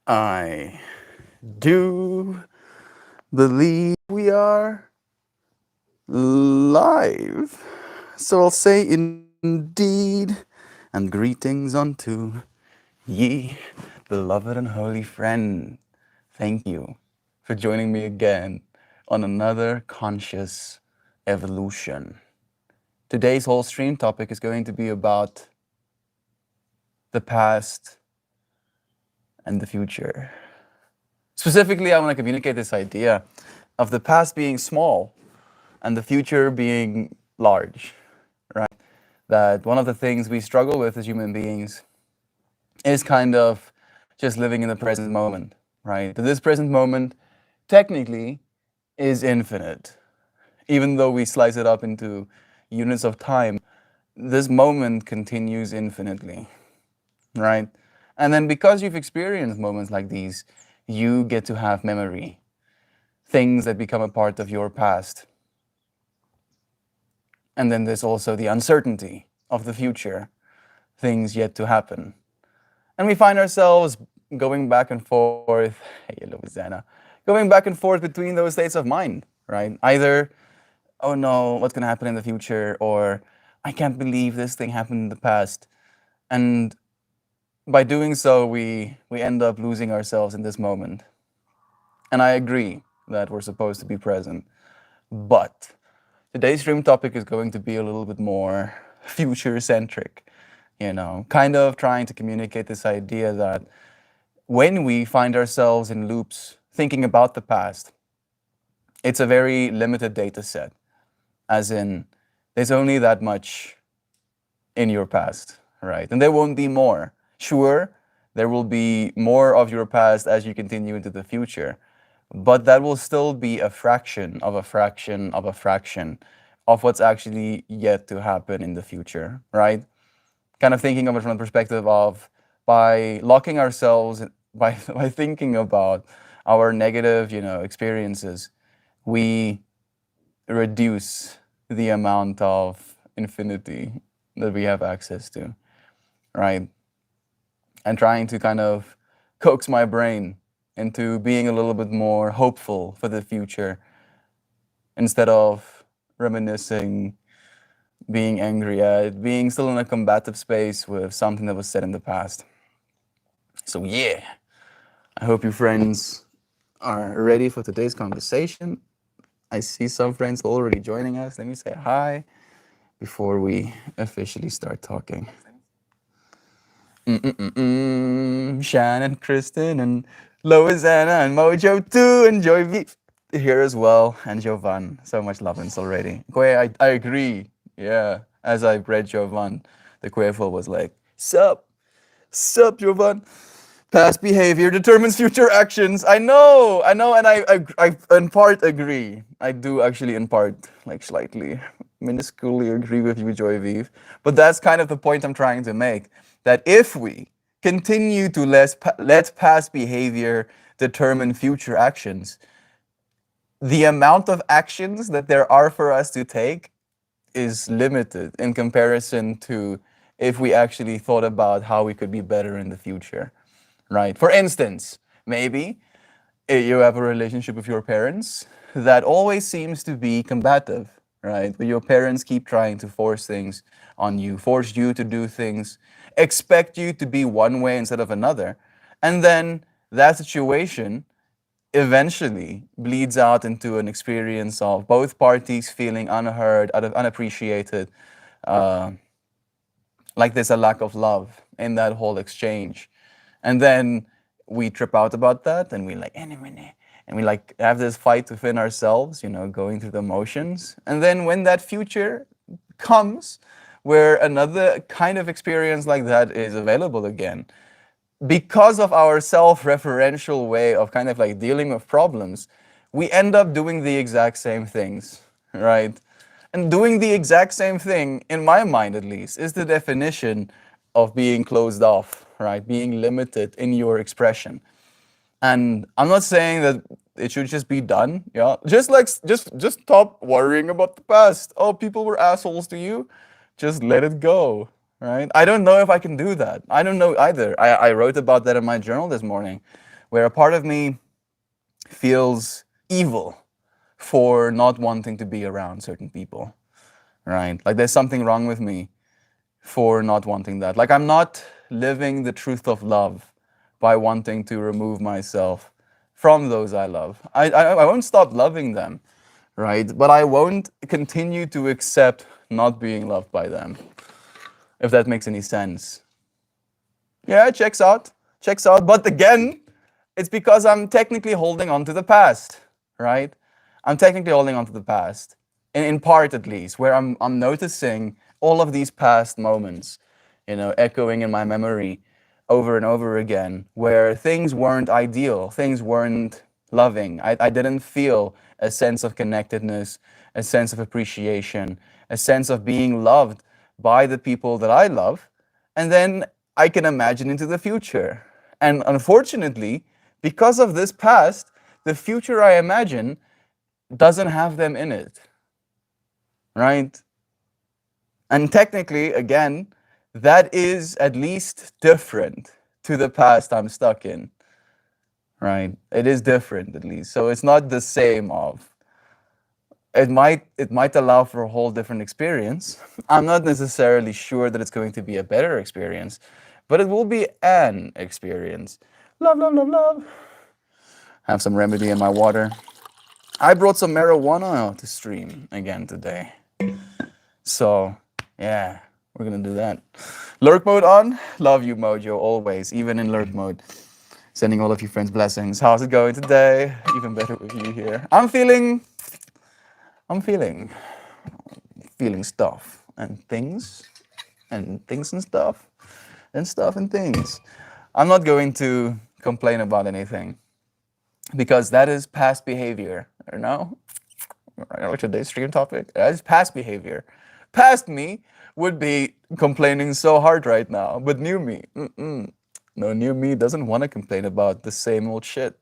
I do believe we are live. So I'll say indeed, and greetings unto ye, beloved and holy friend. Thank you for joining me again on another conscious evolution. Today's whole stream topic is going to be about the past and the future. Specifically, I want to communicate this idea of the past being small and the future being large, right? That one of the things we struggle with as human beings is kind of just living in the present moment, right? That this present moment technically is infinite. Even though we slice it up into units of time, this moment continues infinitely, right? And then because you've experienced moments like these, you get to have memory, things that become a part of your past. And then there's also the uncertainty of the future, things yet to happen. And we find ourselves going back and forth, hey, Louisiana, going back and forth between those states of mind, right? Either, oh no, what's going to happen in the future? Or, I can't believe this thing happened in the past. And by doing so, we end up losing ourselves in this moment. And I agree that we're supposed to be present. But today's stream topic is going to be a little bit more future centric, kind of trying to communicate this idea that when we find ourselves in loops thinking about the past, it's a very limited data set, as in, there's only that much in your past, right? And there won't be more. Sure, there will be more of your past as you continue into the future, but that will still be a fraction of a fraction of a fraction of what's actually yet to happen in the future, right? Kind of thinking of it from the perspective of, by locking ourselves, by thinking about our negative, experiences, we reduce the amount of infinity that we have access to, right? And trying to kind of coax my brain into being a little bit more hopeful for the future instead of reminiscing, being angry at, being still in a combative space with something that was said in the past. So yeah, I hope you friends are ready for today's conversation. I see some friends already joining us. Let me say hi before we officially start talking. Shannon, Kristen, and Loisanna, and Mojo too, and Joy V here as well, and Jovan. So much love already. I agree. Yeah, as I read Jovan, the Quail was like, sup, Jovan. Past behavior determines future actions. I know, and I in part agree. I do actually in part, like slightly, minusculely agree with you, Joy Vive. But that's kind of the point I'm trying to make. That if we continue to let past behavior determine future actions, the amount of actions that there are for us to take is limited in comparison to if we actually thought about how we could be better in the future, right? For instance, maybe you have a relationship with your parents that always seems to be combative, right? Where your parents keep trying to force things on you, force you to do things, expect you to be one way instead of another. And then that situation eventually bleeds out into an experience of both parties feeling unheard, unappreciated, uh, like there's a lack of love in that whole exchange. And then we trip out about that and we like, and we like have this fight within ourselves, going through the motions. And then when that future comes, where another kind of experience like that is available again, because of our self-referential way of kind of like dealing with problems, we end up doing the exact same things, right? And doing the exact same thing, in my mind at least, is the definition of being closed off, right? Being limited in your expression. And I'm not saying that it should just be done, yeah. Just stop worrying about the past. Oh, people were assholes to you. Just let it go, right? I don't know if I can do that. I don't know either. I wrote about that in my journal this morning. where a part of me feels evil for not wanting to be around certain people, right? Like there's something wrong with me for not wanting that. Like I'm not living the truth of love by wanting to remove myself from those I love. I won't stop loving them, right? But I won't continue to accept not being loved by them, if that makes any sense. Yeah, checks out. Checks out. But again, it's because I'm technically holding on to the past, right? I'm technically holding on to the past, in part at least, where I'm noticing all of these past moments, echoing in my memory over and over again, where things weren't ideal, things weren't loving. I didn't feel a sense of connectedness, a sense of appreciation, a sense of being loved by the people that I love. And then I can imagine into the future. And unfortunately, because of this past, the future I imagine doesn't have them in it, right? And technically, again, that is at least different to the past I'm stuck in, right? It is different at least. So it's not the same of. It might allow for a whole different experience. I'm not necessarily sure that it's going to be a better experience, but it will be an experience. Love, love, love, love. Have some remedy in my water. I brought some marijuana to stream again today. So, yeah, we're gonna do that. Lurk mode on. Love you, Mojo, always, even in lurk mode. Sending all of you friends blessings. How's it going today? Even better with you here. I'm feeling stuff and things and things and stuff and stuff and things. I'm not going to complain about anything because that is past behavior. No, I know what today's stream topic. That is past behavior. Past me would be complaining so hard right now, but new me, no, new me doesn't want to complain about the same old shit.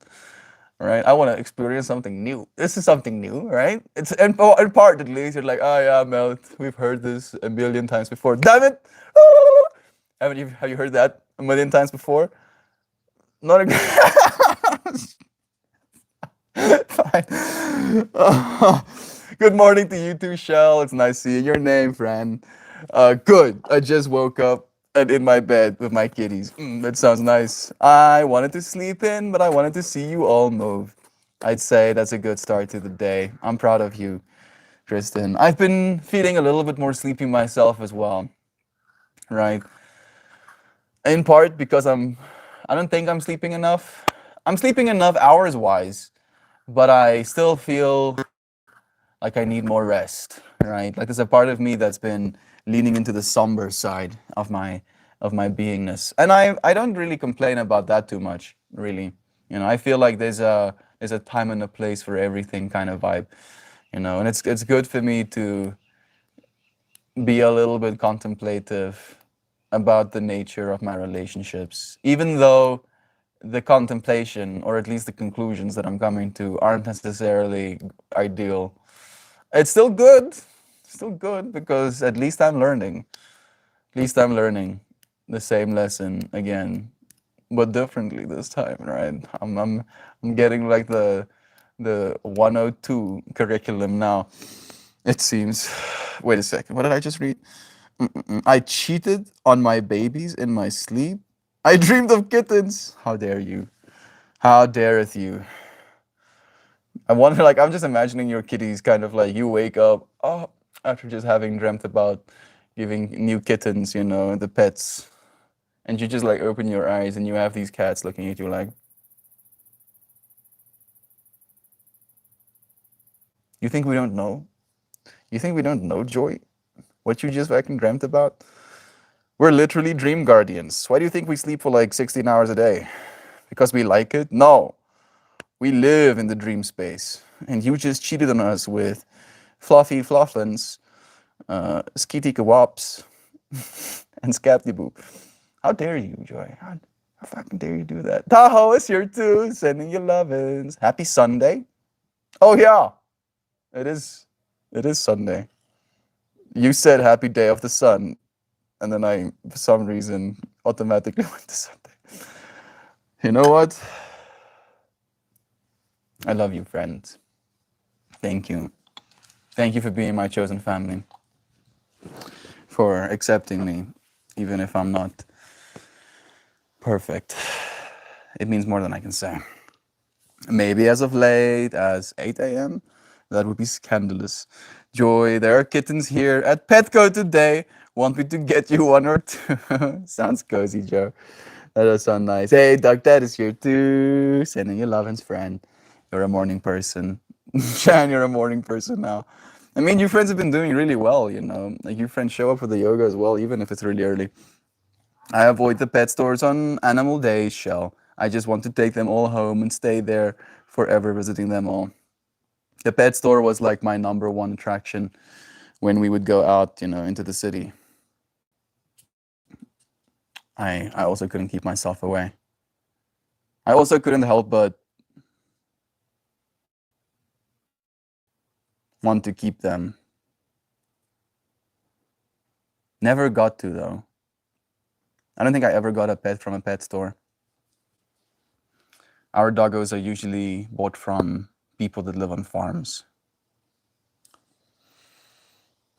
Right? I want to experience something new. This is something new, right? It's in part at least. You're like, oh yeah, Mel, we've heard this a million times before. Damn it! Have you heard that a million times before? Not again. Fine. Good morning to you too, Shell. It's nice seeing your name, friend. Good. I just woke up and in my bed with my kitties. That sounds nice. I wanted to sleep in, but I wanted to see you all move. I'd say that's a good start to the day. I'm proud of you, Tristan. I've been feeling a little bit more sleepy myself as well, right? In part because I don't think I'm sleeping enough. I'm sleeping enough hours wise, but I still feel like I need more rest, right? Like there's a part of me that's been leaning into the somber side of my beingness, and I don't really complain about that too much, really. I feel like there's a time and a place for everything kind of vibe, and it's good for me to be a little bit contemplative about the nature of my relationships, even though the contemplation, or at least the conclusions that I'm coming to, aren't necessarily ideal. It's still good because at least I'm learning. At least I'm learning the same lesson again, but differently this time, right? I'm getting like the 102 curriculum now. It seems. Wait a second. What did I just read? I cheated on my babies in my sleep. I dreamed of kittens. How dare you? How dareth you? I wonder, like, I'm just imagining your kitties kind of like you wake up, oh, after just having dreamt about giving new kittens, the pets, and you just like open your eyes and you have these cats looking at you like, you think we don't know? You think we don't know, Joy? What you just fucking dreamt about? We're literally dream guardians. Why do you think we sleep for like 16 hours a day? Because we like it? No. We live in the dream space. And you just cheated on us with fluffy flufflins, skitty kawops, and scabdy boop. How dare you, Joy? How fucking dare you do that? Tahoe is here too, sending you lovin's. Happy Sunday. Oh yeah, it is. It is Sunday. You said happy day of the sun, and then for some reason, automatically went to Sunday. You know what? I love you, friends. Thank you. Thank you for being my chosen family, for accepting me, even if I'm not perfect. It means more than I can say. Maybe as of late as 8 a.m. That would be scandalous. Joy, there are kittens here at Petco today. Want me to get you one or two? Sounds cozy, Joe. That does sound nice. Hey, Doug, Dad is here too. Sending you love and friend. You're a morning person. Shan, you're a morning person now. I mean, your friends have been doing really well, you know. Like, your friends show up for the yoga as well, even if it's really early. I avoid the pet stores on animal days, Shell. I just want to take them all home and stay there forever visiting them all. The pet store was like my number one attraction when we would go out, you know, into the city. I also couldn't keep myself away. I also couldn't help but want to keep them. Never got to though. I don't think I ever got a pet from a pet store. Our doggos are usually bought from people that live on farms.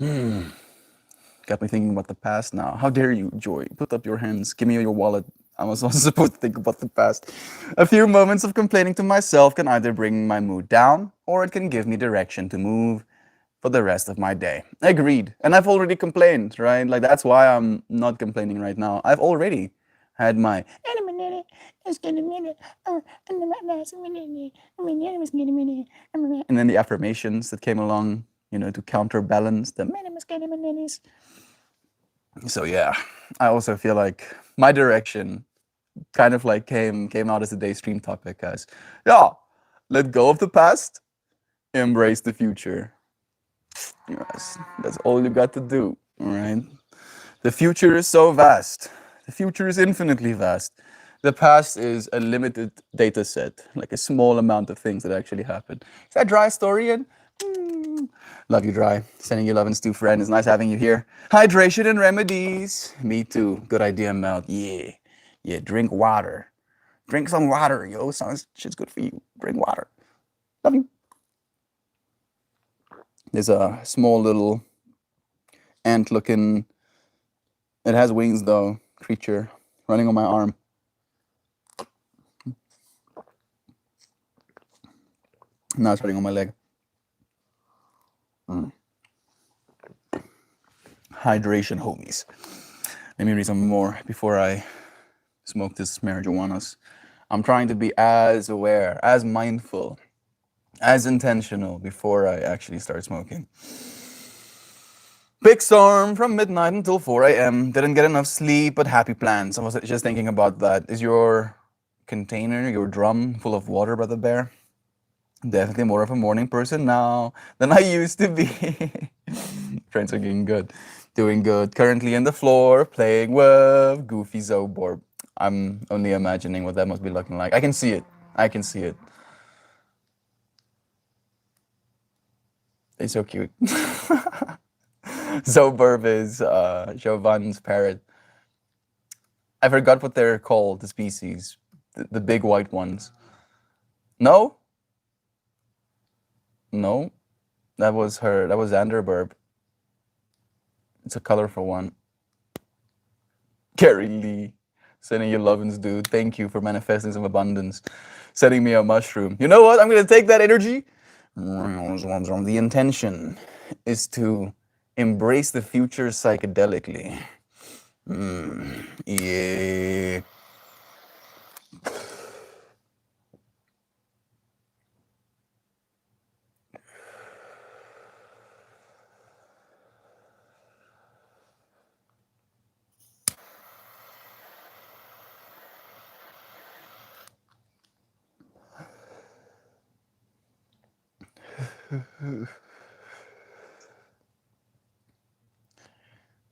Got me thinking about the past now. How dare you, Joy? Put up your hands. Give me your wallet. I was also supposed to think about the past. A few moments of complaining to myself can either bring my mood down or it can give me direction to move for the rest of my day. Agreed. And I've already complained, right? Like, that's why I'm not complaining right now. I've already had my and then the affirmations that came along, you know, to counterbalance the. So yeah, I also feel like my direction kind of like came out as a daystream topic as, yeah, let go of the past, embrace the future. Yes, that's all you got to do. All right. The future is so vast. The future is infinitely vast. The past is a limited data set, like a small amount of things that actually happened. Is that Dry story in? Love you, Dry. Sending you love and Stu, friend. It's nice having you here. Hydration and remedies. Me too. Good idea, Mel. Yeah. Yeah, drink water. Drink some water, yo. Sounds shit's good for you. Drink water. Love you. There's a small little ant looking, it has wings though, creature running on my arm. Now it's running on my leg. Hydration, homies. Let me read some more before I smoke this marijuanas. I'm trying to be as aware, as mindful, as intentional before I actually start smoking. Big storm from midnight until 4 a.m. Didn't get enough sleep, but happy plans. I was just thinking about that. Is your container, your drum, full of water, Brother Bear? Definitely more of a morning person now than I used to be. Friends are doing good. Doing good. Currently on the floor, playing with Goofy Zoborb. I'm only imagining what that must be looking like. I can see it. I can see it. It's so cute. Zoburb is Jovan's parrot. I forgot what they're called, the species. The big white ones. No? No? That was her. That was Xanderburb. It's a colorful one. Gary Lee. Sending you lovin's, dude. Thank you for manifesting some abundance. Sending me a mushroom. You know what? I'm going to take that energy. The intention is to embrace the future psychedelically. Yeah.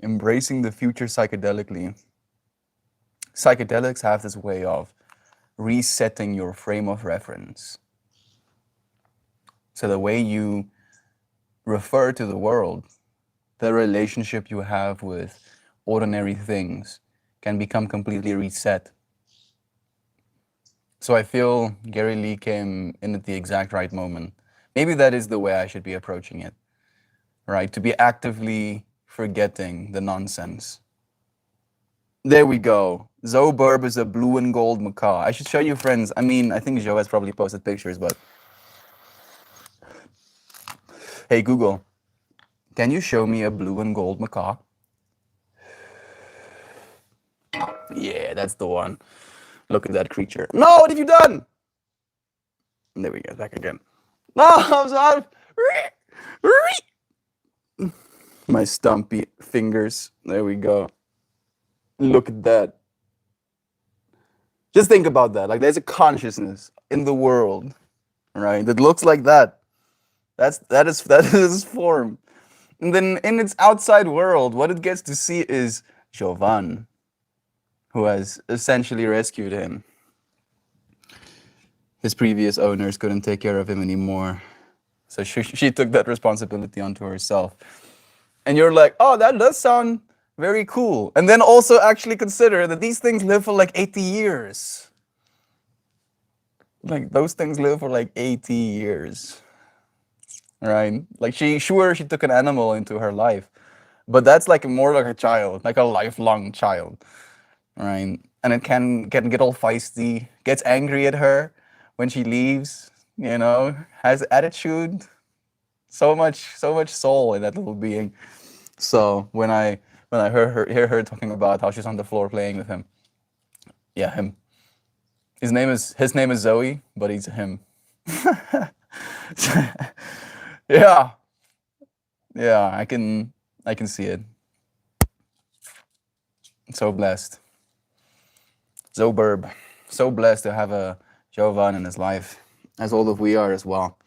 Embracing the future psychedelically. Psychedelics have this way of resetting your frame of reference. So the way you refer to the world, the relationship you have with ordinary things can become completely reset. So I feel Gary Lee came in at the exact right moment. Maybe that is the way I should be approaching it, right? To be actively forgetting the nonsense. There we go. Zoburb is a blue and gold macaw. I should show you, friends. I mean, I think Joe has probably posted pictures, but hey, Google, can you show me a blue and gold macaw? Yeah, that's the one. Look at that creature. No, what have you done? There we go, back again. No, I'm sorry. My stumpy fingers. There we go. Look at that. Just think about that. Like, there's a consciousness in the world, right? That looks like that. That is form. And then in its outside world, what it gets to see is Jovan, who has essentially rescued him. His previous owners couldn't take care of him anymore. So she took that responsibility onto herself. And you're like, oh, that does sound very cool. And then also actually consider that these things live for like 80 years. Like those things live for like 80 years. Right? Like she took an animal into her life. But that's like more like a child, like a lifelong child. Right? And it can get all feisty, gets angry at her when she leaves, has attitude. So much soul in that little being. So when I hear her talking about how she's on the floor playing with him, yeah, him. His name is Zoe, but he's him. Yeah, yeah, I can see it. So blessed. Zoburb, so blessed to have a Jovan in his life, as all of we are as well.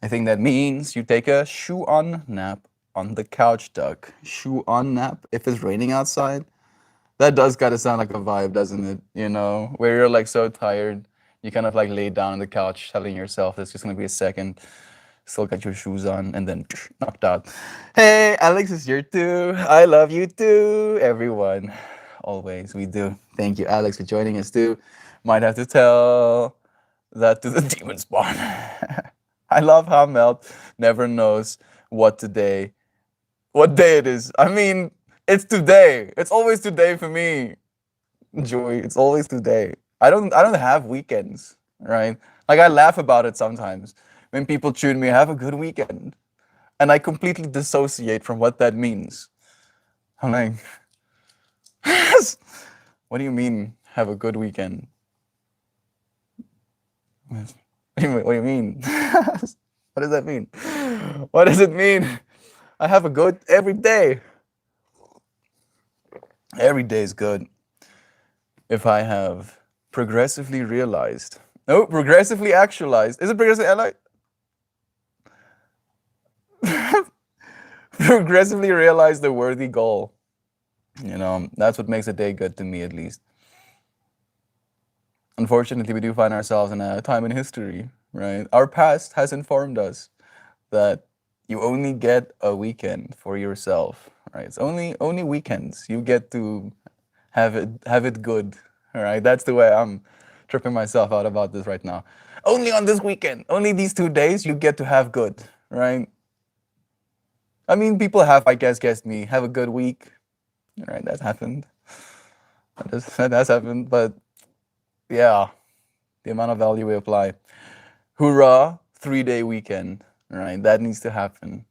I think that means you take a shoe-on nap on the couch, Duck. Shoe-on nap if it's raining outside. That does kind of sound like a vibe, doesn't it? Where you're like so tired, you kind of like lay down on the couch, telling yourself it's just gonna be a second. Still got your shoes on, and then knocked out. Hey, Alex is here too. I love you too, everyone. Always, we do. Thank you, Alex, for joining us too. Might have to tell that to the demon spawn. I love how Melt never knows what day it is. I mean, it's today. It's always today for me. Joy, it's always today. I don't have weekends, right? Like I laugh about it sometimes when people tune me, have a good weekend. And I completely dissociate from what that means. I'm like, what do you mean have a good weekend? What do you mean? What does that mean? What does it mean? I have a good every day. Every day is good. If I have progressively realized. No, progressively actualized. Is it progressively progressively realized the worthy goal? That's what makes a day good to me, at least. Unfortunately, we do find ourselves in a time in history, right? Our past has informed us that you only get a weekend for yourself, right? It's only weekends you get to have it good, all right? That's the way I'm tripping myself out about this right now. Only on this weekend, only these 2 days you get to have good, right? I mean, people have, I guessed me, have a good week, all right? That's happened. That's happened, but yeah, the amount of value we apply. Hoorah, 3-day weekend, right? That needs to happen.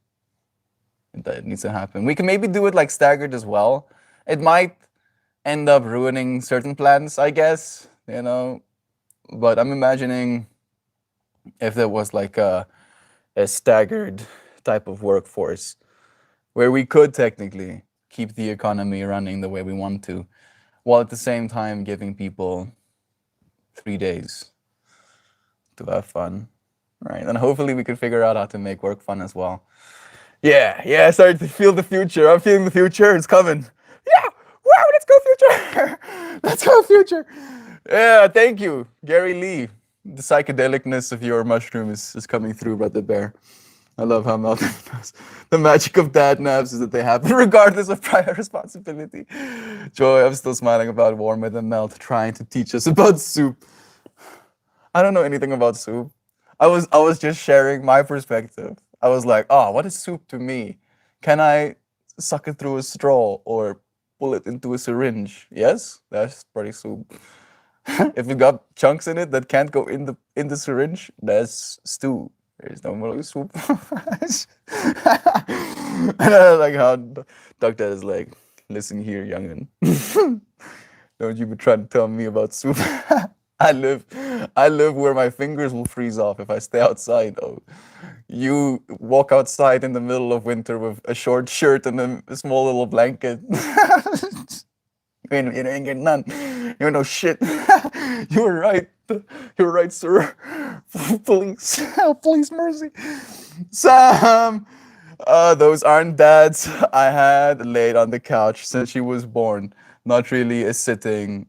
That needs to happen. We can maybe do it like staggered as well. It might end up ruining certain plans, I guess, but I'm imagining if there was like a staggered type of workforce where we could technically keep the economy running the way we want to, while at the same time giving people 3 days to have fun, right? And hopefully we could figure out how to make work fun as well. Yeah, I started to feel the future. I'm feeling the future. It's coming. Yeah, wow, let's go future. Let's go future. Yeah, thank you, Gary Lee. The psychedelicness of your mushroom is coming through, Brother Bear. I love how Melton knows. The magic of dad naps is that they happen regardless of prior responsibility. Joy, I'm still smiling about Warmer Than Melt trying to teach us about soup. I don't know anything about soup. I was just sharing my perspective. I was like, oh, what is soup to me? Can I suck it through a straw or pull it into a syringe? Yes, that's pretty soup. If it got chunks in it that can't go in the syringe, that's stew. There's no more soup. And I like how doctor is like, listen here, youngin. Don't you be trying to tell me about soup. I live I live where my fingers will freeze off if I stay outside. Oh, you walk outside in the middle of winter with a short shirt and a small little blanket. You ain't getting none. You ain't no shit. You were right. You were right, sir. Please, please, mercy. Sam, those aren't dads I had laid on the couch since she was born. Not really a sitting,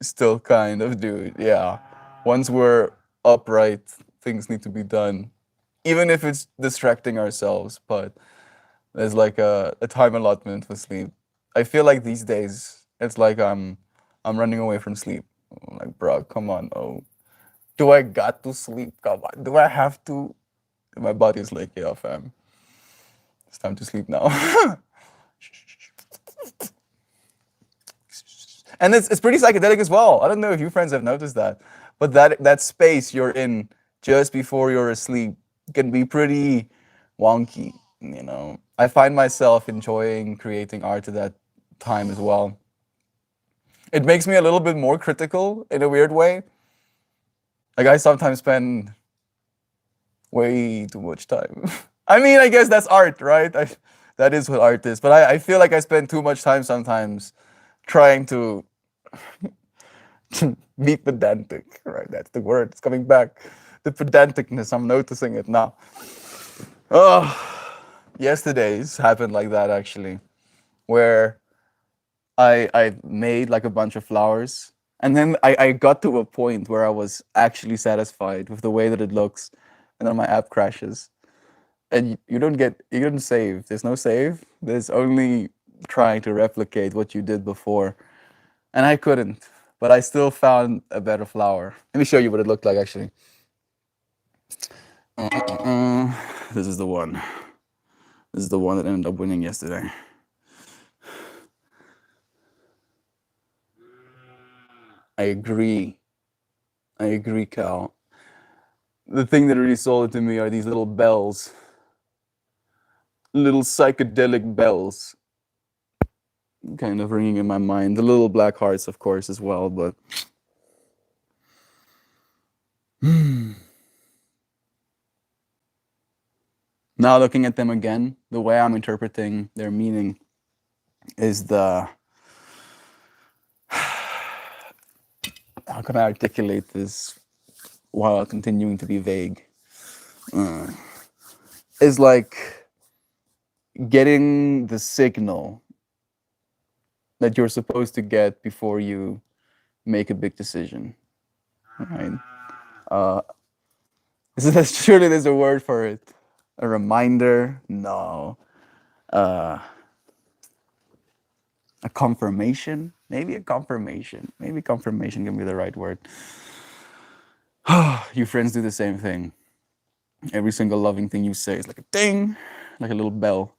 still kind of dude. Yeah. Once we're upright, things need to be done. Even if it's distracting ourselves, but there's like a time allotment for sleep. I feel like these days it's like I'm running away from sleep. I'm like, bro, come on. Oh, do I got to sleep? Come on. Do I have to? And my body's like, yeah, fam. It's time to sleep now. And it's pretty psychedelic as well. I don't know if you friends have noticed that, but that space you're in just before you're asleep can be pretty wonky. You know, I find myself enjoying creating art at that time as well. It makes me a little bit more critical in a weird way. Like I sometimes spend way too much time. I mean, I guess that's art, right? That is what art is. But I feel like I spend too much time sometimes trying to be pedantic, right? That's the word. It's coming back. The pedanticness. I'm noticing it now. Oh, yesterday's happened like that actually, where I made like a bunch of flowers, and then I got to a point where I was actually satisfied with the way that it looks, and then my app crashes, and you don't save. There's no save. There's only trying to replicate what you did before, and I couldn't. But I still found a better flower. Let me show you what it looked like actually. This is the one. This is the one that ended up winning yesterday. I agree. I agree, Cal. The thing that really sold it to me are these little bells, little psychedelic bells, kind of ringing in my mind. The little black hearts, of course, as well. But now looking at them again, the way I'm interpreting their meaning is the how can I articulate this while continuing to be vague? Is like getting the signal that you're supposed to get before you make a big decision, right? Surely there's a word for it. A reminder? No. A confirmation? Maybe a confirmation. Maybe confirmation can be the right word. You friends do the same thing. Every single loving thing you say is like a ding, like a little bell.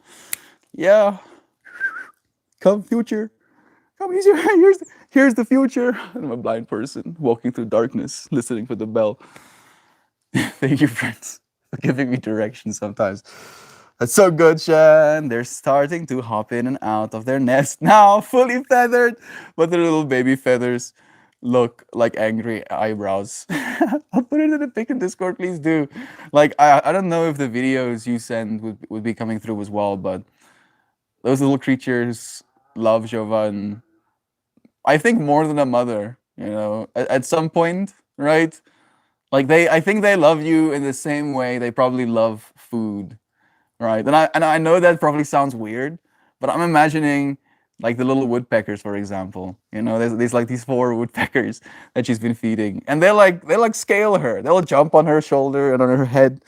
Yeah. Come, future. Come, here's the future. And I'm a blind person walking through darkness, listening for the bell. Thank you, friends, for giving me direction sometimes. That's so good, Shan. They're starting to hop in and out of their nest now, fully feathered, but their little baby feathers look like angry eyebrows. I'll put it in the pic in Discord, please do. Like, I don't know if the videos you send would be coming through as well, but those little creatures love Jovan, I think, more than a mother, you know, at some point, right? Like I think they love you in the same way they probably love food, right? And I know that probably sounds weird, but I'm imagining like the little woodpeckers, for example. You know, there's like these four woodpeckers that she's been feeding, and they scale her. They'll jump on her shoulder and on her head,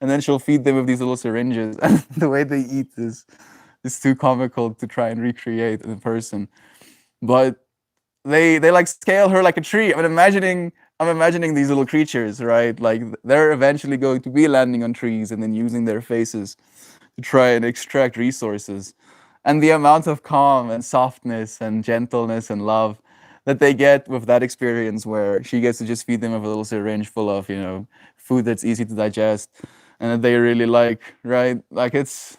and then she'll feed them with these little syringes. And the way they eat is too comical to try and recreate in person. But they like scale her like a tree. I'm imagining I'm imagining these little creatures, right? Like they're eventually going to be landing on trees and then using their faces to try and extract resources. And the amount of calm and softness and gentleness and love that they get with that experience where she gets to just feed them with a little syringe full of, food that's easy to digest and that they really like, right? Like it's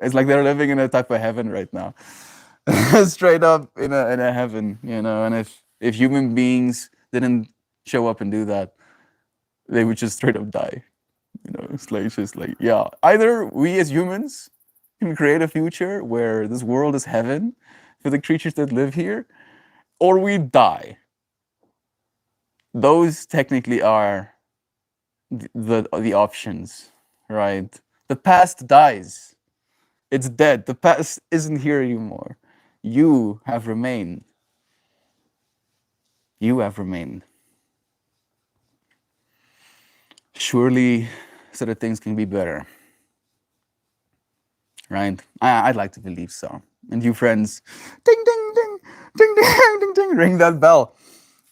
like they're living in a type of heaven right now. Straight up in a heaven, and if human beings didn't show up and do that, they would just straight up die. It's just like, yeah, either we as humans can create a future where this world is heaven for the creatures that live here, or we die. Those technically are the options, right? The past dies. It's dead. The past isn't here anymore. You have remained. You have remained. Surely, so that things can be better, right? I'd like to believe so. And you friends, ding, ding, ding, ding, ding, ding, ding, ring that bell.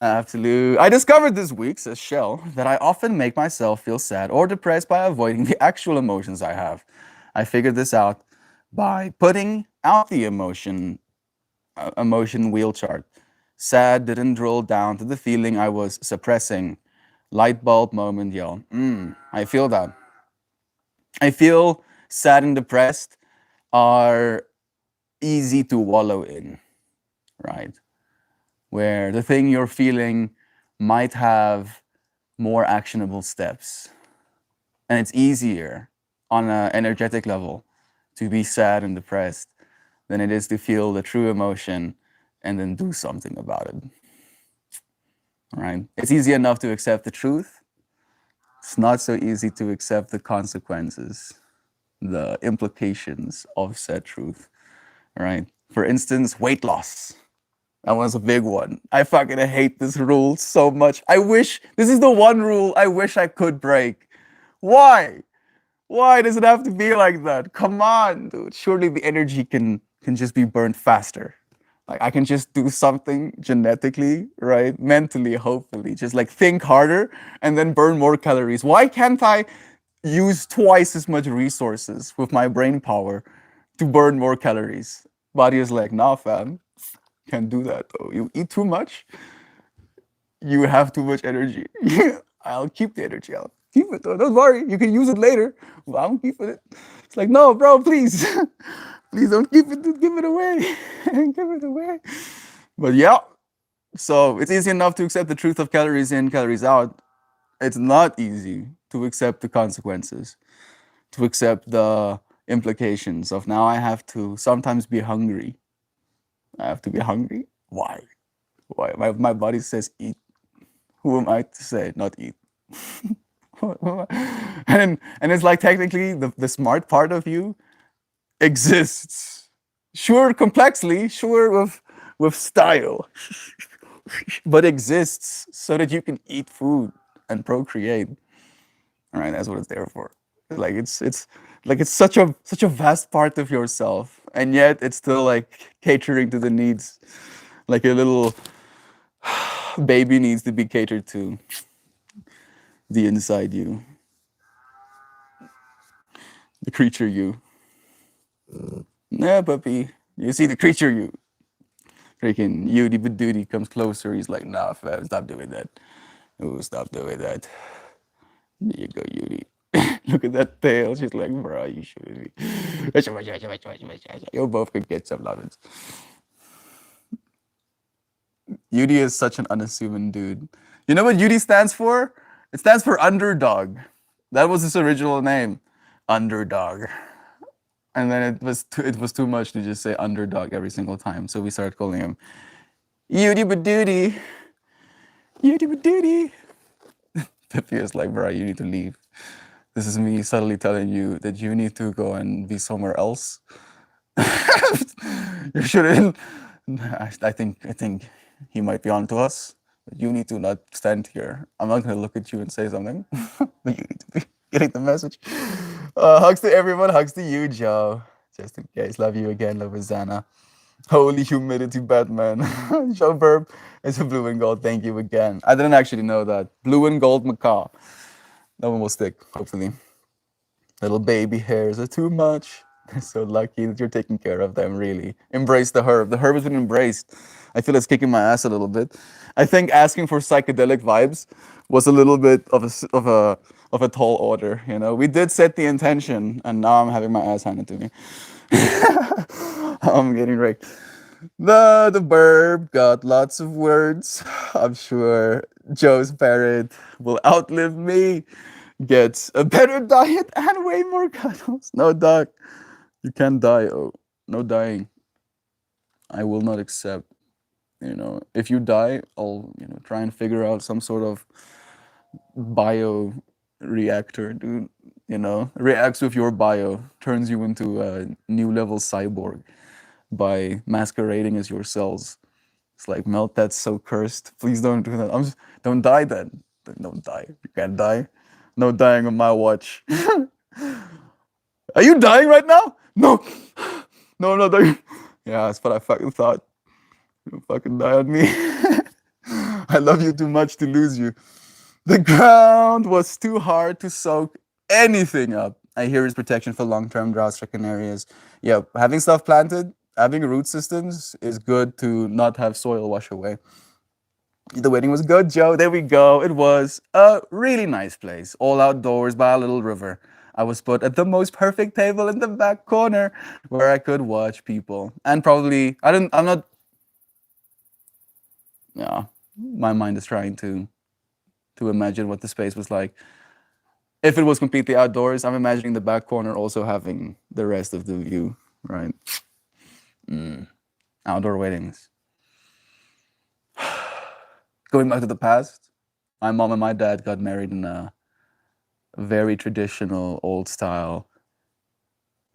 Absolutely. I discovered this week, says Shell, that I often make myself feel sad or depressed by avoiding the actual emotions I have. I figured this out by putting out the emotion wheel chart. Sad didn't drill down to the feeling I was suppressing. Light bulb moment, yo. I feel that. I feel sad and depressed are easy to wallow in, right? Where the thing you're feeling might have more actionable steps. And it's easier on an energetic level to be sad and depressed than it is to feel the true emotion and then do something about it. Right? It's easy enough to accept the truth. It's not so easy to accept the consequences, the implications of said truth. Right? For instance, weight loss. That was a big one. I fucking hate this rule so much. I wish this is the one rule I wish I could break. Why? Why does it have to be like that? Come on, dude. Surely the energy can just be burned faster. Like I can just do something genetically, right? Mentally, hopefully. Just like think harder and then burn more calories. Why can't I use twice as much resources with my brain power to burn more calories? Body is like, nah, fam. Can't do that though. You eat too much, you have too much energy. I'll keep the energy. I'll keep it though. Don't worry. You can use it later. Well, I'm keeping it. It's like, no, bro, please. Please don't keep it. Give it away. Give it away. But yeah. So it's easy enough to accept the truth of calories in, calories out. It's not easy to accept the consequences, to accept the implications of now I have to sometimes be hungry. I have to be hungry. Why? Why? My body says eat. Who am I to say not eat? and it's like technically the smart part of you exists. Sure, complexly, sure with style, but exists so that you can eat food and procreate. All right, that's what it's there for. Like it's like it's such a vast part of yourself, and yet it's still like catering to the needs. Like a little baby needs to be catered to. The inside you, the creature you. Yeah, puppy. You see the creature you. Freaking Yudi Badudi comes closer. He's like, nah, fam, stop doing that. Oh, stop doing that. There you go, Yudi. Look at that tail. She's like, bro, you shooting me. You both could get some lovins. Yudi is such an unassuming dude. You know what Yudi stands for? It stands for underdog. That was his original name. Underdog. And then it was too much to just say underdog every single time. So we started calling him Yudi Badudi. Yudi Badudi. Pippi is like, bro, you need to leave. This is me subtly telling you that you need to go and be somewhere else. You shouldn't. I think he might be onto us. But you need to not stand here. I'm not gonna look at you and say something. But you need to be getting the message. Hugs to everyone. Hugs to you, Joe. Just in case. Love you again, Love Zana. Holy humidity, Batman. Show verb is a blue and gold. Thank you again. I didn't actually know that. Blue and gold macaw. That one will stick, hopefully. Little baby hairs are too much. They're so lucky that you're taking care of them, really. Embrace the herb. The herb has been embraced. I feel it's kicking my ass a little bit. I think asking for psychedelic vibes was a little bit of a tall order, you know. We did set the intention, and now I'm having my ass handed to me. I'm getting wrecked. The burb got lots of words. I'm sure Joe's parrot will outlive me. Gets a better diet and way more cuddles. No, Doc, you can't die. Oh, no dying. I will not accept. You know, if you die, I'll try and figure out some sort of bio reactor, dude. You know, reacts with your bio, turns you into a new level cyborg by masquerading as your cells. It's like, Melt, that's so cursed. Please don't do that. Don't die then. Don't die. You can't die. No dying on my watch. Are you dying right now? No. No, no, don't. Yeah, that's what I fucking thought. You fucking die on me. I love you too much to lose you. The ground was too hard to soak anything up. I hear it's protection for long-term drought-stricken areas. Yeah, having stuff planted, having root systems is good to not have soil wash away. The wedding was good, Joe. There we go. It was a really nice place, all outdoors by a little river. I was put at the most perfect table in the back corner where I could watch people. And probably, I'm not, yeah, my mind is trying to imagine what the space was like. If it was completely outdoors, I'm imagining the back corner also having the rest of the view, right? Outdoor weddings. Going back to the past, my mom and my dad got married in a very traditional, old style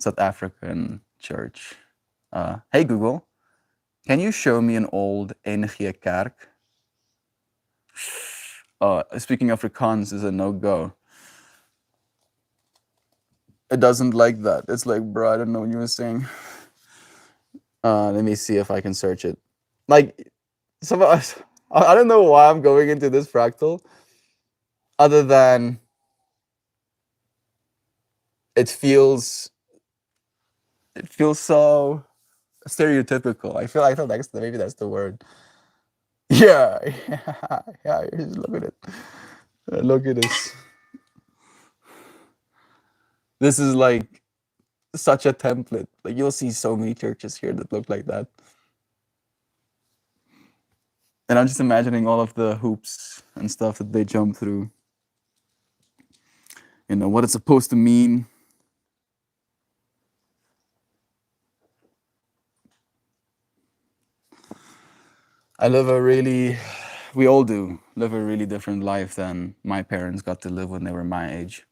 South African church. Hey Google, can you show me an old NG Kerk? Speaking Afrikaans is a no-go. It doesn't like that. It's like, bro, I don't know what you were saying. Let me see if I can search it. Like, some of us, I don't know why I'm going into this fractal, other than it feels so stereotypical. I feel like maybe that's the word. Yeah, yeah, yeah. Just look at it. Look at this. This is like such a template. Like you'll see so many churches here that look like that. And I'm just imagining all of the hoops and stuff that they jump through. You know, what it's supposed to mean. I live a really, we all do, live a really different life than my parents got to live when they were my age.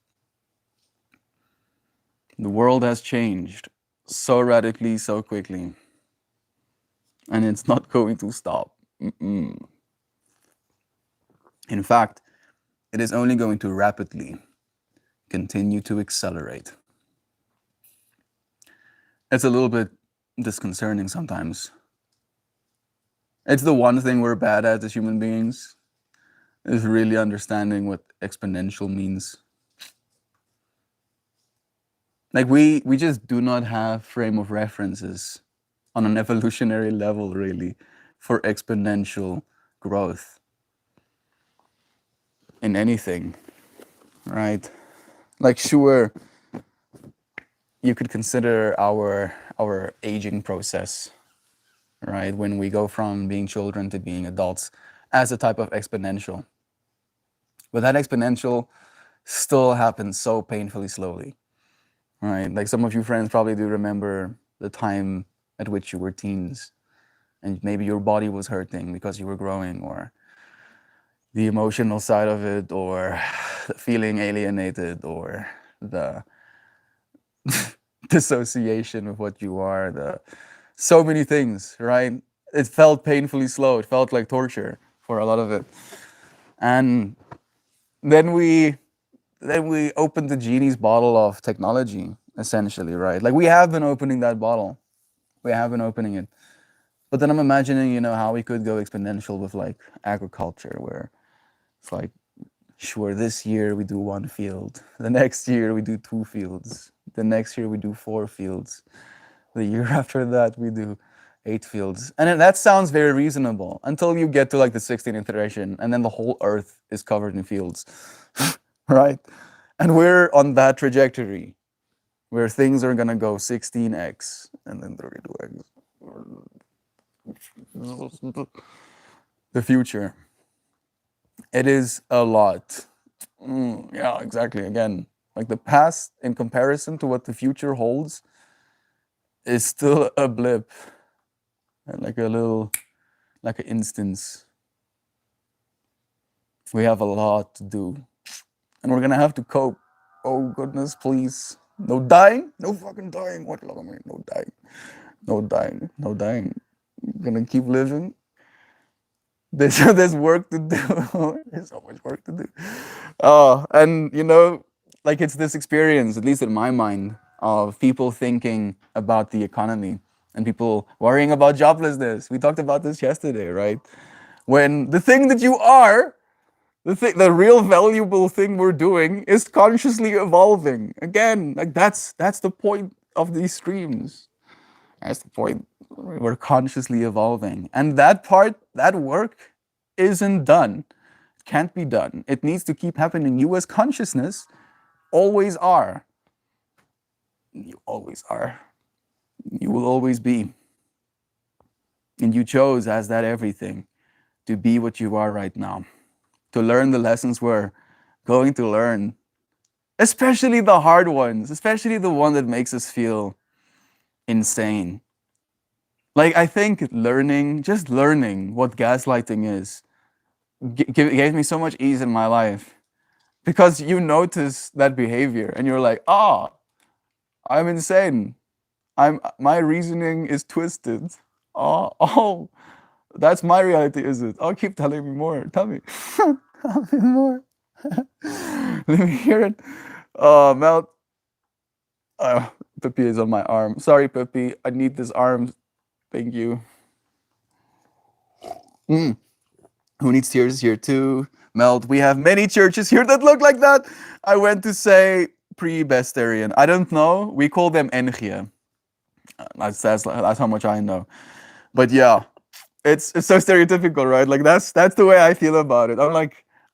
The world has changed so radically, so quickly. And it's not going to stop. Mm-mm. In fact, it is only going to rapidly continue to accelerate. It's a little bit disconcerting sometimes. It's the one thing we're bad at as human beings, is really understanding what exponential means. Like we just do not have frame of references on an evolutionary level, really, for exponential growth in anything, right? Like, sure, you could consider our aging process, right? When we go from being children to being adults as a type of exponential. But that exponential still happens so painfully slowly, right? Like some of you friends probably do remember the time at which you were teens and maybe your body was hurting because you were growing, or the emotional side of it, or feeling alienated, or the dissociation of what you are, the so many things, right? It felt painfully slow. It felt like torture for a lot of it. And then we opened the genie's bottle of technology, essentially, right? Like we have been opening that bottle. We have been opening it. But then I'm imagining, how we could go exponential with like agriculture, where it's like, sure, this year we do one field, the next year we do two fields, the next year we do four fields, the year after that we do eight fields. And then that sounds very reasonable until you get to like the 16th iteration, and then the whole earth is covered in fields, right? And we're on that trajectory where things are gonna go 16x and then 32x. The future. It is a lot. Yeah, exactly. Again, like the past in comparison to what the future holds is still a blip, and like a little, like an instance. We have a lot to do, and we're gonna have to cope. Oh goodness, please. No dying, no fucking dying. What love me? No dying, no dying, no dying. Gonna keep living. There's work to do. There's so much work to do. Oh, and like it's this experience, at least in my mind, of people thinking about the economy and people worrying about joblessness. We talked about this yesterday, right? When the thing that you are, the real valuable thing we're doing is consciously evolving. Again, like that's the point of these streams. That's the point. We're consciously evolving. And that part, that work isn't done. It can't be done. It needs to keep happening. You as consciousness always are. You always are. You will always be. And you chose as that everything to be what you are right now, to learn the lessons we're going to learn, especially the hard ones, especially the one that makes us feel insane. Like, I think just learning what gaslighting is, gave me so much ease in my life, because you notice that behavior and you're like, I'm insane. My reasoning is twisted. Oh, that's my reality, is it? Oh, keep telling me more. Tell me. Tell me more. Let me hear it. Oh, Mel. Pippi is on my arm. Sorry, Pippi. I need this arm. Thank you. Who needs tears here too? Melt. We have many churches here that look like that. I went to say pre-Besterian. I don't know. We call them Engia. That's how much I know. But yeah, it's so stereotypical, right? Like that's the way I feel about it.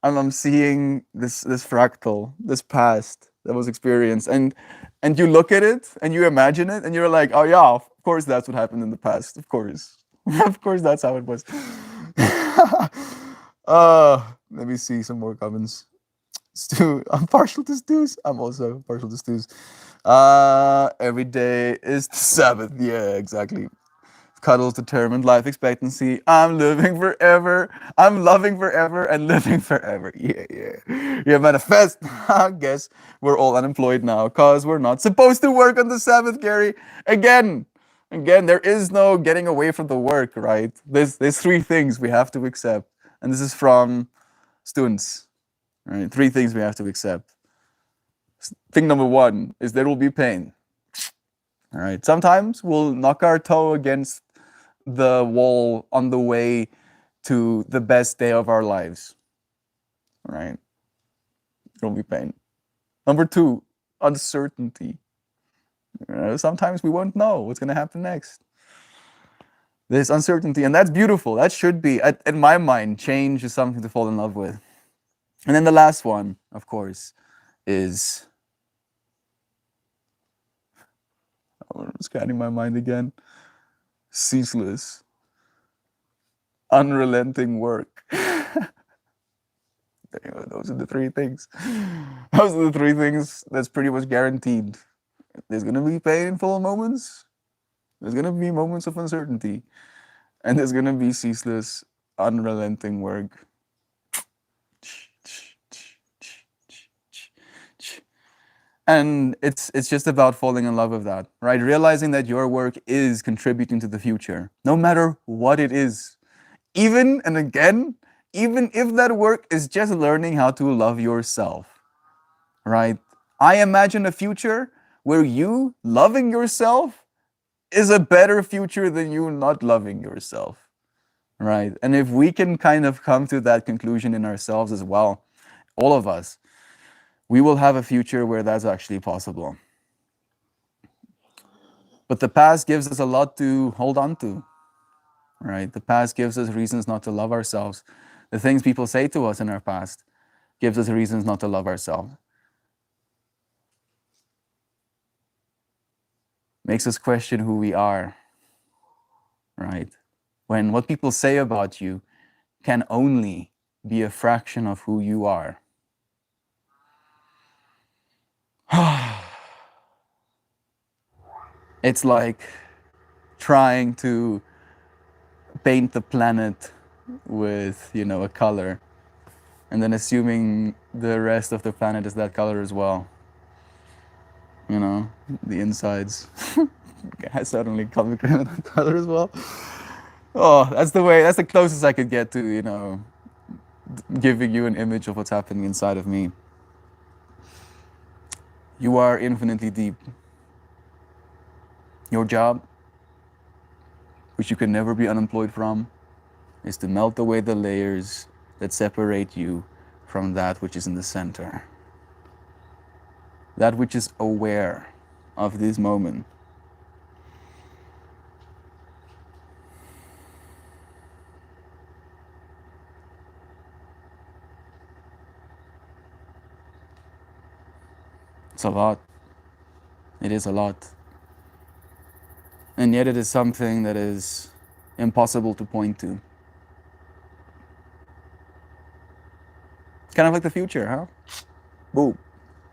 I'm seeing this fractal, this past that was experienced, and you look at it and you imagine it and you're like, oh yeah, of course that's what happened in the past. Of course. Of course that's how it was. Let me see some more comments. Stu, I'm partial to stews. I'm also partial to stews. Every day is the Sabbath. Yeah, exactly. Cuddles determined life expectancy. I'm living forever. I'm loving forever and living forever. Yeah, manifest. I guess we're all unemployed now because we're not supposed to work on the Sabbath, Gary. Again, there is no getting away from the work, right? There's three things we have to accept. And this is from students, right? Three things we have to accept. Thing number one is there will be pain. All right. Sometimes we'll knock our toe against the wall on the way to the best day of our lives. All right. There will be pain. Number two, uncertainty. Sometimes we won't know what's going to happen next. There's uncertainty, and that's beautiful. That should be, in my mind, change is something to fall in love with. And then the last one, of course, is, I'm scanning my mind again, ceaseless, unrelenting work. Those are the three things. Those are the three things that's pretty much guaranteed. There's going to be painful moments. There's going to be moments of uncertainty. And there's going to be ceaseless, unrelenting work. And it's just about falling in love with that, right? Realizing that your work is contributing to the future, no matter what it is. Even if that work is just learning how to love yourself, right? I imagine a future where you loving yourself is a better future than you not loving yourself, right? And if we can kind of come to that conclusion in ourselves as well, all of us, we will have a future where that's actually possible. But the past gives us a lot to hold on to, right? The past gives us reasons not to love ourselves. The things people say to us in our past gives us reasons not to love ourselves. Makes us question who we are, right? When what people say about you can only be a fraction of who you are. It's like trying to paint the planet with, a color and then assuming the rest of the planet is that color as well. The insides. I suddenly come that color as well. Oh, that's the closest I could get to, giving you an image of what's happening inside of me. You are infinitely deep. Your job, which you can never be unemployed from, is to melt away the layers that separate you from that which is in the center. That which is aware of this moment. It's a lot. It is a lot. And yet it is something that is impossible to point to. Kind of like the future, huh? Boom.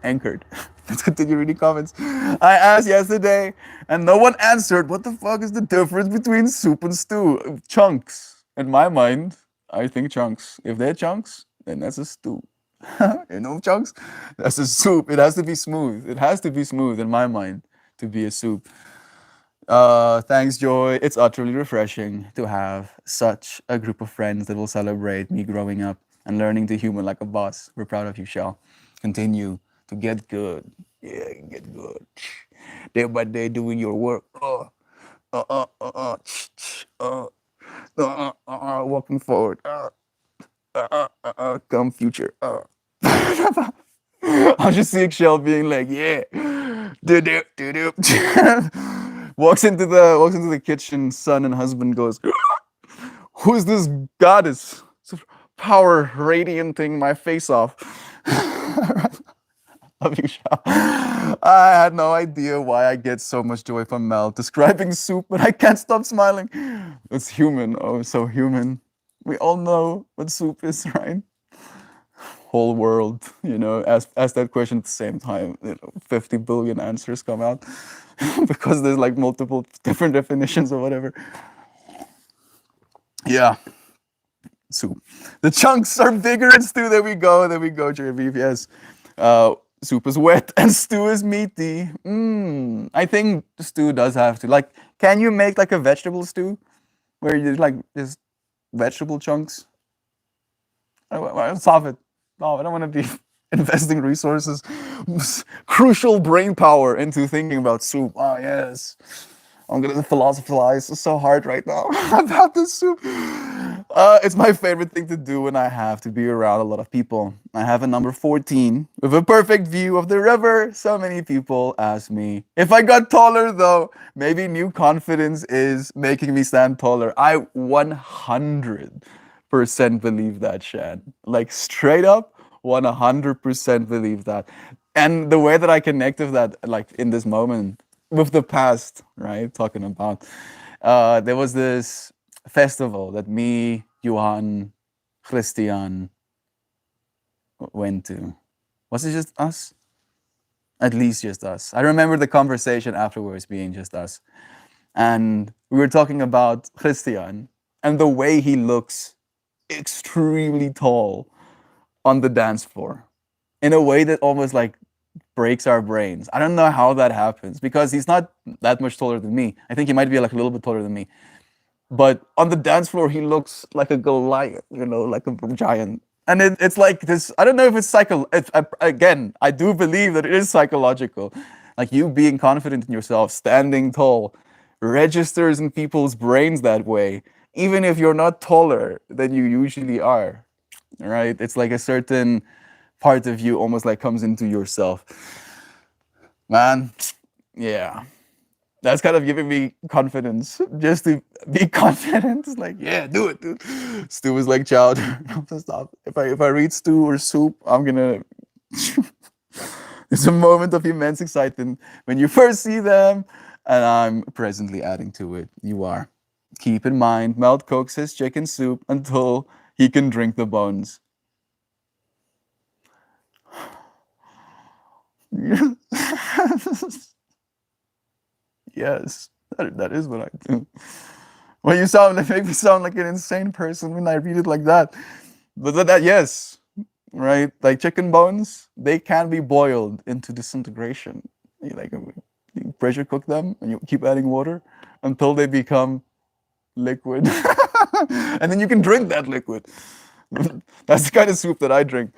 Anchored. Let's continue reading comments. I asked yesterday, and no one answered. What the fuck is the difference between soup and stew? Chunks. In my mind, I think chunks. If they're chunks, then that's a stew. Chunks? That's a soup. It has to be smooth. It has to be smooth in my mind to be a soup. Thanks, Joy. It's utterly refreshing to have such a group of friends that will celebrate me growing up and learning to human like a boss. We're proud of you, Shell. Continue to get good. Yeah, get good. Day by day doing your work. Walking forward. Come future. I'm just seeing Shell being like, yeah. Walks into the kitchen, son and husband goes, who's this goddess? Power radiating my face off. Love you, Shah. I had no idea why I get so much joy from Mel describing soup, but I can't stop smiling. It's human. Oh, so human. We all know what soup is, right? Whole world, ask that question at the same time. 50 billion answers come out because there's like multiple different definitions or whatever. Yeah. Soup. The chunks are bigger in stew. There we go, JB. Yes. Soup is wet and stew is meaty. I think stew does have to. Like, can you make like a vegetable stew where you like just vegetable chunks? Stop it. No, I don't want to be investing resources, crucial brain power into thinking about soup. Oh, yes. I'm going to philosophize so hard right now about this soup. It's my favorite thing to do when I have to be around a lot of people. I have a number 14 with a perfect view of the river. So many people ask me if I got taller, though. Maybe new confidence is making me stand taller. I 100% believe that, Shan. Like straight up, 100% believe that. And the way that I connect with that, like in this moment, with the past, right? Talking about, there was this festival that me, Johan, Christian went to. Was it just us? At least just us. I remember the conversation afterwards being just us. And we were talking about Christian and the way he looks extremely tall on the dance floor in a way that almost like breaks our brains. I don't know how that happens because he's not that much taller than me. I think he might be like a little bit taller than me. But on the dance floor, he looks like a Goliath, like a giant. And it's like this, I don't know if it's again, I do believe that it is psychological. Like you being confident in yourself, standing tall, registers in people's brains that way, even if you're not taller than you usually are, right? It's like a certain part of you almost like comes into yourself. Man, yeah. That's kind of giving me confidence just to be confident. It's like, yeah, do it, dude. Stu is like chowder. Stop. If I read Stu or soup, I'm gonna. It's a moment of immense excitement when you first see them, and I'm presently adding to it. You are. Keep in mind, Melt cooks his chicken soup until he can drink the bones. Yes, that is what I do. Well, you sound like make me sound like an insane person when I read it like that. But that yes, right? Like chicken bones, they can be boiled into disintegration. You pressure cook them and you keep adding water until they become liquid, and then you can drink that liquid. That's the kind of soup that I drink.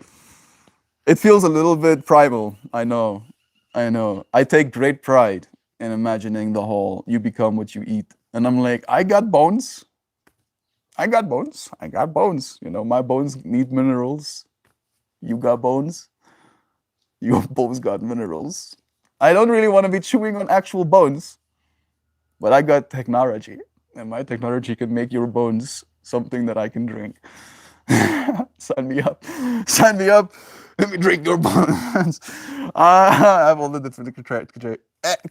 It feels a little bit primal. I know. I know. I take great pride in imagining the whole you become what you eat. And I'm like, I got bones. I got bones. I got bones. You know, my bones need minerals. You got bones. You both got minerals. I don't really want to be chewing on actual bones, but I got technology. And my technology can make your bones something that I can drink. Sign me up. Sign me up. Let me drink your bones. I have all the different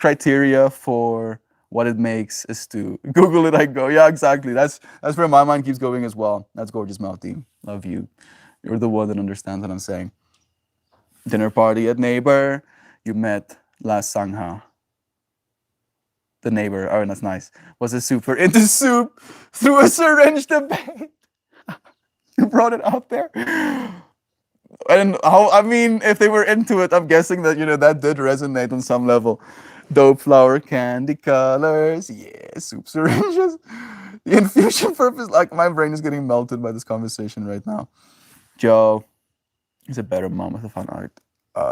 criteria for what it makes a stew. Google it, I go. Yeah, exactly. That's where my mind keeps going as well. That's gorgeous, Melty. Love you. You're the one that understands what I'm saying. Dinner party at neighbor. You met last Sangha. The neighbor. Oh, that's nice. Was a super into soup through a syringe debate. You brought it out there. And how, I mean, if they were into it, I'm guessing that, that did resonate on some level. Dope flower candy colors. Yeah, soup syringes. The infusion purpose, like my brain is getting melted by this conversation right now. Joe is a better mom with a fun art.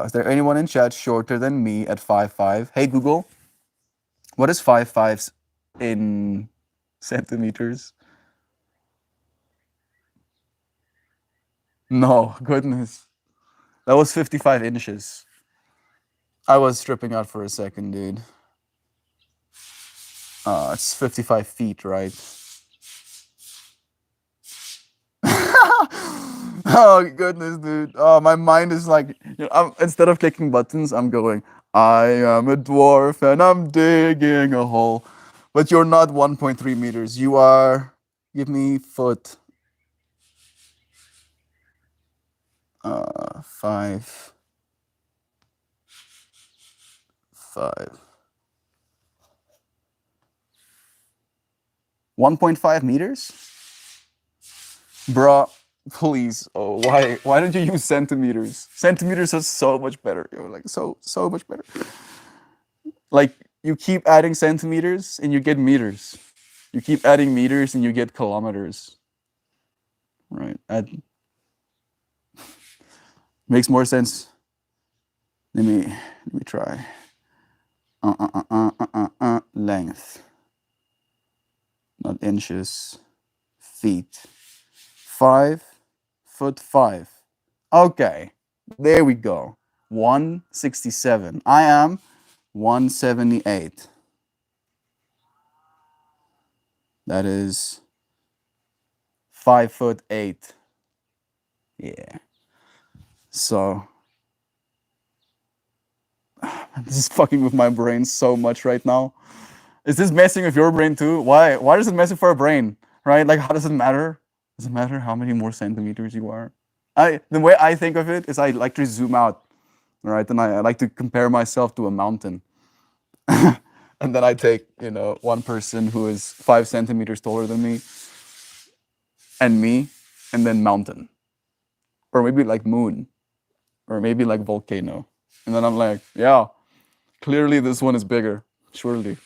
Is there anyone in chat shorter than me at 5'5"? Hey, Google, what is 5'5" in centimeters? No, goodness. That was 55 inches. I was stripping out for a second, dude. It's 55 feet, right? Oh, goodness, dude. Oh, my mind is like, instead of clicking buttons, I'm going, I am a dwarf and I'm digging a hole. But you're not 1.3 meters. You are, give me foot. 5. 1.5 meters? Bruh, please. Oh, why don't you use centimeters? Centimeters are so much better. Like so much better. Like you keep adding centimeters and you get meters. You keep adding meters and you get kilometers. Right. Makes more sense. Let me try. Length. Not inches. Feet. 5'5". Okay. There we go. 167. I am 178. That is 5'8". Yeah. So this is fucking with my brain so much right now. Is this messing with your brain too? Why? Why does it mess with our brain? Right? Like, how does it matter? Does it matter how many more centimeters you are? The way I think of it is I like to zoom out, right? And I like to compare myself to a mountain. And then I take, one person who is 5 centimeters taller than me, and then mountain. Or maybe like moon. Or maybe like volcano. And then I'm like, yeah, clearly this one is bigger. Surely.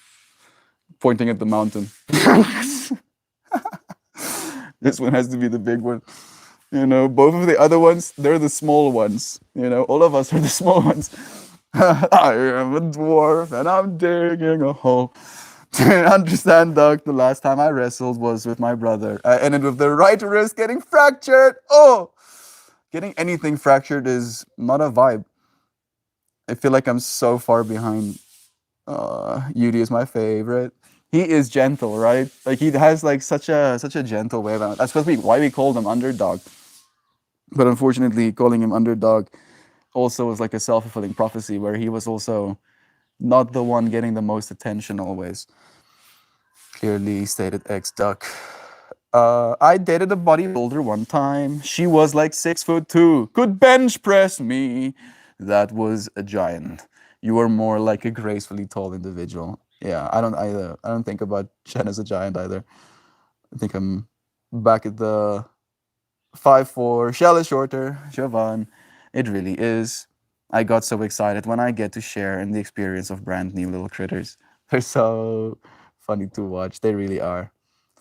Pointing at the mountain. This one has to be the big one. Both of the other ones, they're the small ones. All of us are the small ones. I am a dwarf and I'm digging a hole. Understand, Doug. The last time I wrestled was with my brother. I ended with the right wrist getting fractured. Oh, getting anything fractured is not a vibe. I feel like I'm so far behind. Yudi is my favorite. He is gentle, right? Like he has like such a gentle way about it. That's supposed to be why we called him underdog. But unfortunately, calling him underdog also was like a self fulfilling prophecy where he was also not the one getting the most attention always. Clearly stated ex duck. I dated a bodybuilder one time. She was like 6'2", could bench press me. That was a giant. You are more like a gracefully tall individual. Yeah, I don't either. I don't think about Jen as a giant either. I think I'm back at the 5'4". Shell is shorter. Jovan, it really is. I got so excited when I get to share in the experience of brand new little critters. They're so funny to watch. They really are.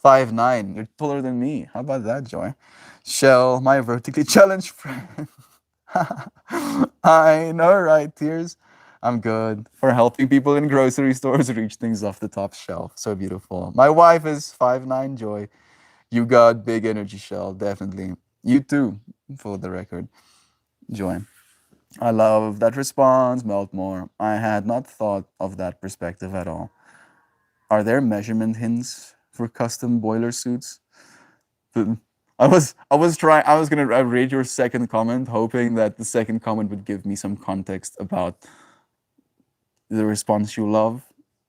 5'9". You're taller than me. How about that, Joy? Shell, my vertically challenged friend. I know, right, Tears? I'm good for helping people in grocery stores reach things off the top shelf. So beautiful. My wife is 5'9", Joy. You got big energy, Shell, definitely. You too, for the record. Joy. I love that response, Meltmore. I had not thought of that perspective at all. Are there measurement hints for custom boiler suits? The- I was gonna read your second comment, hoping that the second comment would give me some context about the response you love.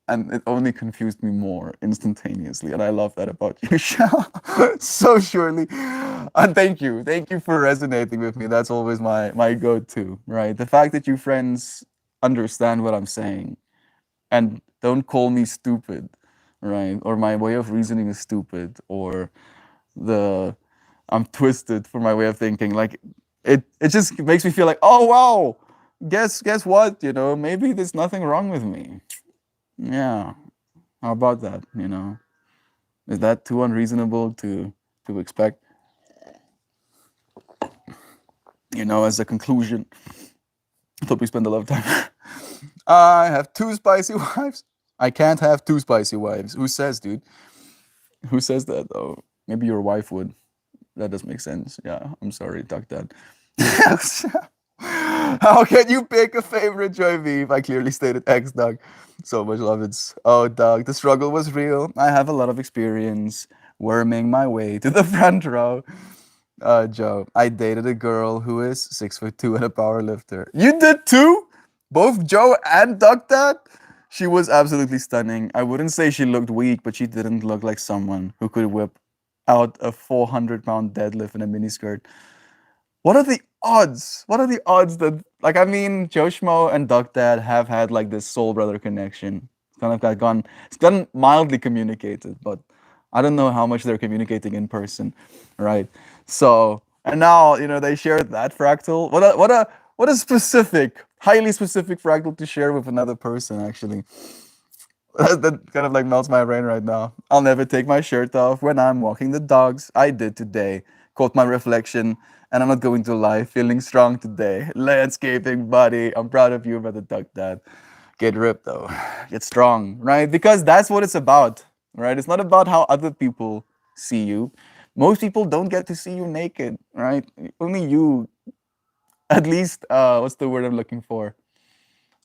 And it only confused me more instantaneously. And I love that about you, Shell. So surely. And thank you. Thank you for resonating with me. That's always my go-to, right? The fact that you friends understand what I'm saying and don't call me stupid, right? Or my way of reasoning is stupid, or the I'm twisted for my way of thinking. Like it just makes me feel like, oh wow, guess what? Maybe there's nothing wrong with me. Yeah. How about that? Is that too unreasonable to expect? As a conclusion, I thought we spent a lot of time. I have two spicy wives. I can't have two spicy wives. Who says, dude? Who says that though? Maybe your wife would. That does make sense. Yeah, I'm sorry, duck that. How can you pick a favorite Joy V if I clearly stated X, Doug? So much love. Oh, Doug, the struggle was real. I have a lot of experience worming my way to the front row. Joe, I dated a girl who is 6'2" and a power lifter. You did too? Both Joe and Doug that? She was absolutely stunning. I wouldn't say she looked weak, but she didn't look like someone who could whip out a 400-pound deadlift in a miniskirt. What are the odds? What are the odds that, like, I mean, Joe Schmo and Duck Dad have had like this soul brother connection. It's kind of like it's gotten mildly communicated, but I don't know how much they're communicating in person, right? So, and now they shared that fractal. What a specific, highly specific fractal to share with another person. Actually, that kind of like melts my brain right now. I'll never take my shirt off when I'm walking the dogs. I did today. Caught my reflection, and I'm not going to lie, feeling strong today. Landscaping, buddy. I'm proud of you, brother Duck Dad. Get ripped though. Get strong, right? Because that's what it's about, right? It's not about how other people see you. Most people don't get to see you naked, right? Only you, at least, what's the word I'm looking for?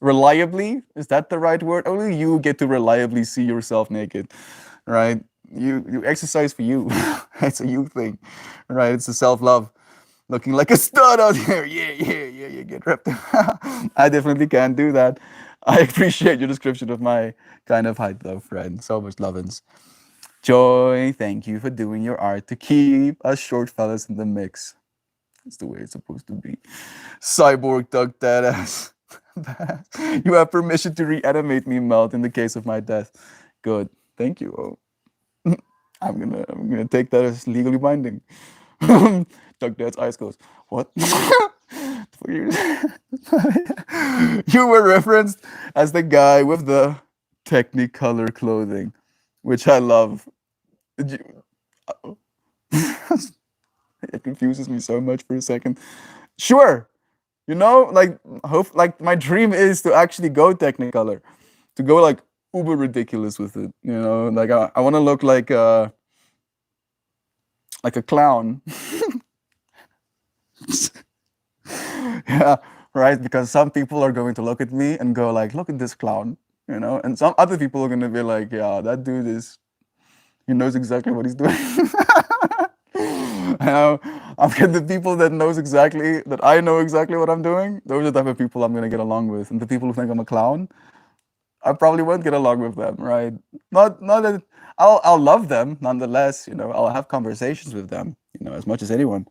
Reliably, is that the right word? Only you get to reliably see yourself naked, right? You exercise for you. It's a you thing, right? It's a self-love, looking like a stud out here. Yeah, yeah, yeah, you get ripped. I definitely can't do that. I appreciate your description of my kind of height though, friend. So much lovin's. Joy, thank you for doing your art to keep us short fellas in the mix. It's the way it's supposed to be. Cyborg Doug Deadass. You have permission to reanimate me, Melt, in the case of my death. Good. Thank you. Oh. I'm gonna take that as legally binding. Doug Dad's eyes goes, what? You You were referenced as the guy with the Technicolor clothing, which I love. It confuses me so much for a second. Sure, like hope like my dream is to actually go Technicolor, to go like uber ridiculous with it. You know, like I want to look like a clown. Yeah, right. Because some people are going to look at me and go like, "Look at this clown," you know, and some other people are going to be like, "Yeah, that dude is he knows exactly what he's doing." Now, I'm getting the people that knows exactly that I know exactly what I'm doing. Those are the type of people I'm going to get along with, and the people who think I'm a clown, I probably won't get along with them, right? Not that I'll love them nonetheless. You know, I'll have conversations with them, you know, as much as anyone.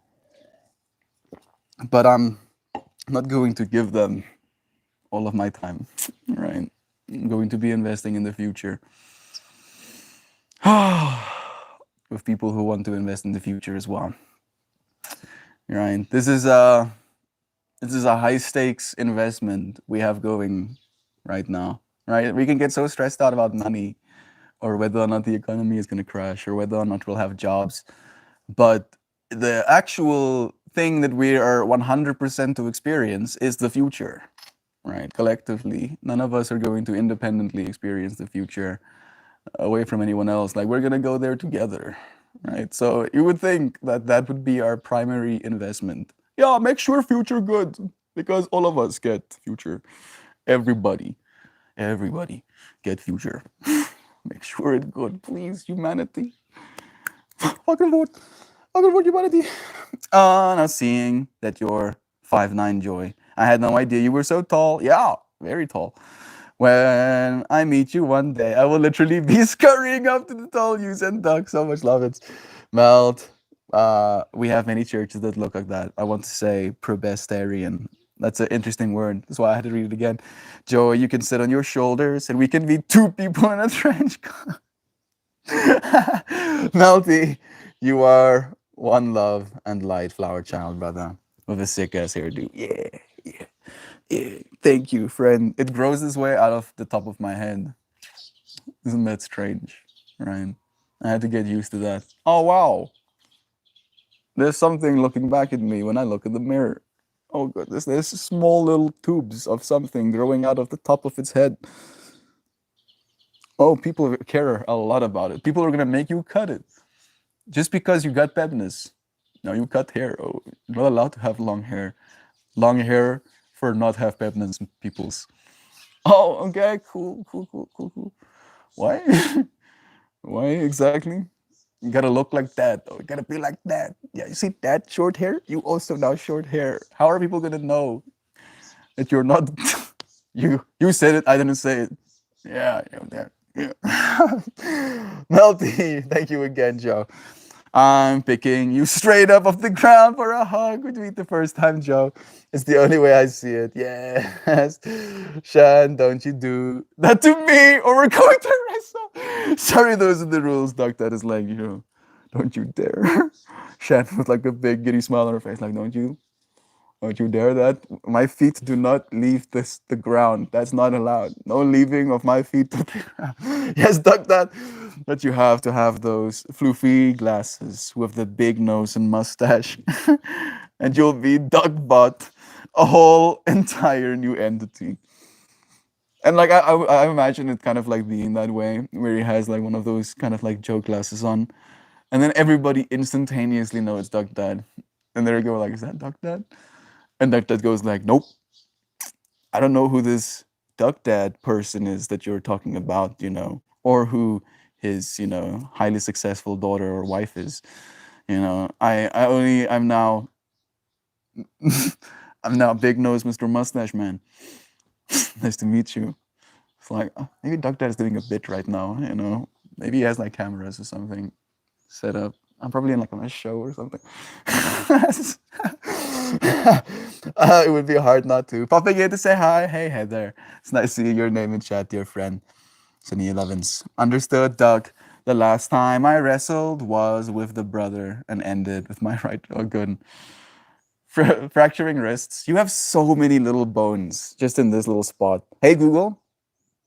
But I'm not going to give them all of my time, right? I'm going to be investing in the future with people who want to invest in the future as well, right? This is a high stakes investment we have going right now, right? We can get so stressed out about money or whether or not the economy is going to crash or whether or not we'll have jobs. But the actual thing that we are 100% to experience is the future, right? Collectively, none of us are going to independently experience the future away from anyone else. Like we're going to go there together, right? So you would think that that would be our primary investment. Yeah, make sure future good because all of us get future. Everybody, everybody get future. Make sure it's good, please, humanity. Fucking vote. Fucking vote, humanity. Now seeing that you're 5'9", Joy. I had no idea you were so tall. Yeah, very tall. When I meet you one day, I will literally be scurrying up to the tall you and duck. So much love it. Melt. We have many churches that look like that. I want to say Presbyterian. That's an interesting word. That's why I had to read it again. Joey, you can sit on your shoulders and we can be two people in a trench coat. Melty, you are one love and light flower child, brother, with a sick ass hairdo. Yeah, yeah, yeah. Thank you, friend. It grows this way out of the top of my head. Isn't that strange? Right? I had to get used to that. Oh, wow. There's something looking back at me when I look in the mirror. Oh, goodness. There's small little tubes of something growing out of the top of its head. Oh, people care a lot about it. People are going to make you cut it just because you got pepness. Now you cut hair. Oh, you're not allowed to have long hair. Long hair for not have pepness peoples. Oh, okay, cool, cool, cool, cool, cool. Why? Why exactly? You gotta look like that. Oh, you gotta be like that. Yeah, you see that short hair? You also now short hair. How are people gonna know that you're not? You said it. I didn't say it. Yeah, yeah, yeah. Melty, thank you again, Joe. I'm picking you straight up off the ground for a hug. Would be the first time, Joe. It's the only way I see it. Yes. Shan, don't you do that to me or we're going to wrestle. Sorry, those are the rules. Doc, that is like, don't you dare. Shan with like a big giddy smile on her face, like, don't you dare that. My feet do not leave the ground. That's not allowed. No leaving of my feet to the ground. Yes, Doc, that. But you have to have those floofy glasses with the big nose and mustache. And you'll be Doc Bot, a whole entire new entity. And like I imagine it kind of like being that way, where he has like one of those kind of like joke glasses on, and then everybody instantaneously knows it's Duck Dad, and there you go, like, is that Duck Dad? And Duck Dad goes like, nope, I don't know who this Duck Dad person is that you're talking about, or who his, highly successful daughter or wife is. I'm now I'm now Big Nose Mr. Mustache Man. Nice to meet you. It's like, maybe Duck Dad is doing a bit right now. Maybe he has like cameras or something set up. I'm probably in like on a show or something. It would be hard not to. Popping in to say hi. Hey, Heather. It's nice seeing your name in chat, dear friend. Sunny Elevens. Understood, Doug. The last time I wrestled was with the brother and ended with my right. Oh, good. Fracturing wrists. You have so many little bones just in this little spot. Hey, Google,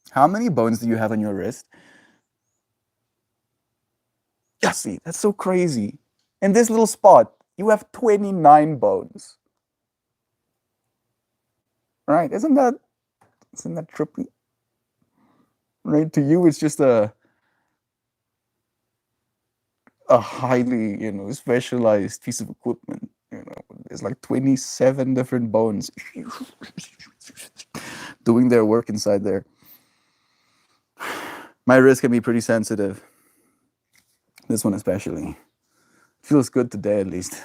how many bones do you have on your wrist? Yeah, see, that's so crazy. In this little spot, you have 29 bones. Right? Isn't that trippy? right? To you, it's just a highly, specialized piece of equipment. There's like 27 different bones doing their work inside there. My wrist can be pretty sensitive. This one especially. Feels good today at least.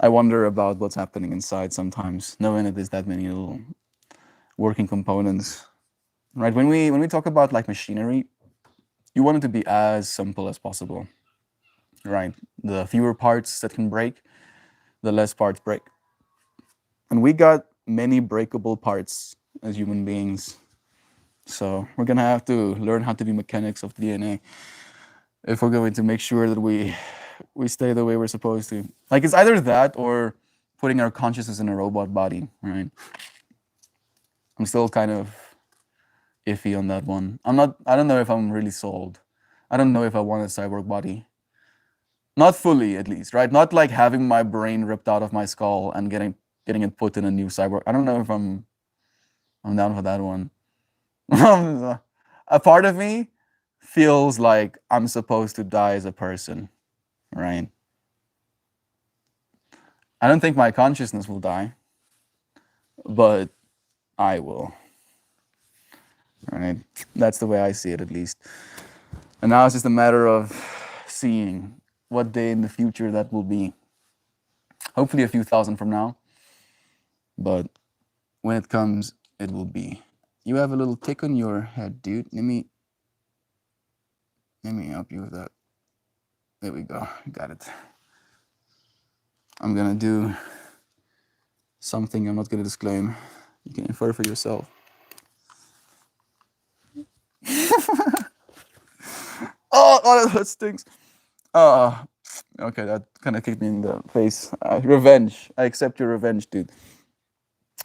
I wonder about what's happening inside sometimes, knowing that there's that many little working components. Right? When we talk about like machinery, you want it to be as simple as possible. Right? The fewer parts that can break, the less parts break. And we got many breakable parts as human beings. So we're gonna have to learn how to be mechanics of DNA if we're going to make sure that we stay the way we're supposed to. Like it's either that or putting our consciousness in a robot body, right? I'm still kind of iffy on that one. I don't know if I'm really sold. I don't know if I want a cyborg body. Not fully at least, right? Not like having my brain ripped out of my skull and getting it put in a new cyborg. I don't know if I'm down for that one. A part of me feels like I'm supposed to die as a person, right? I don't think my consciousness will die, but I will. Right? That's the way I see it, at least. And now it's just a matter of seeing what day in the future that will be. Hopefully, a few thousand from now. But when it comes, it will be. You have a little tick on your head, dude. Let me help you with that. There we go. Got it. I'm gonna do something I'm not gonna disclaim. You can infer for yourself. Oh, that stinks. Okay, that kind of kicked me in the face. Revenge. I accept your revenge, dude.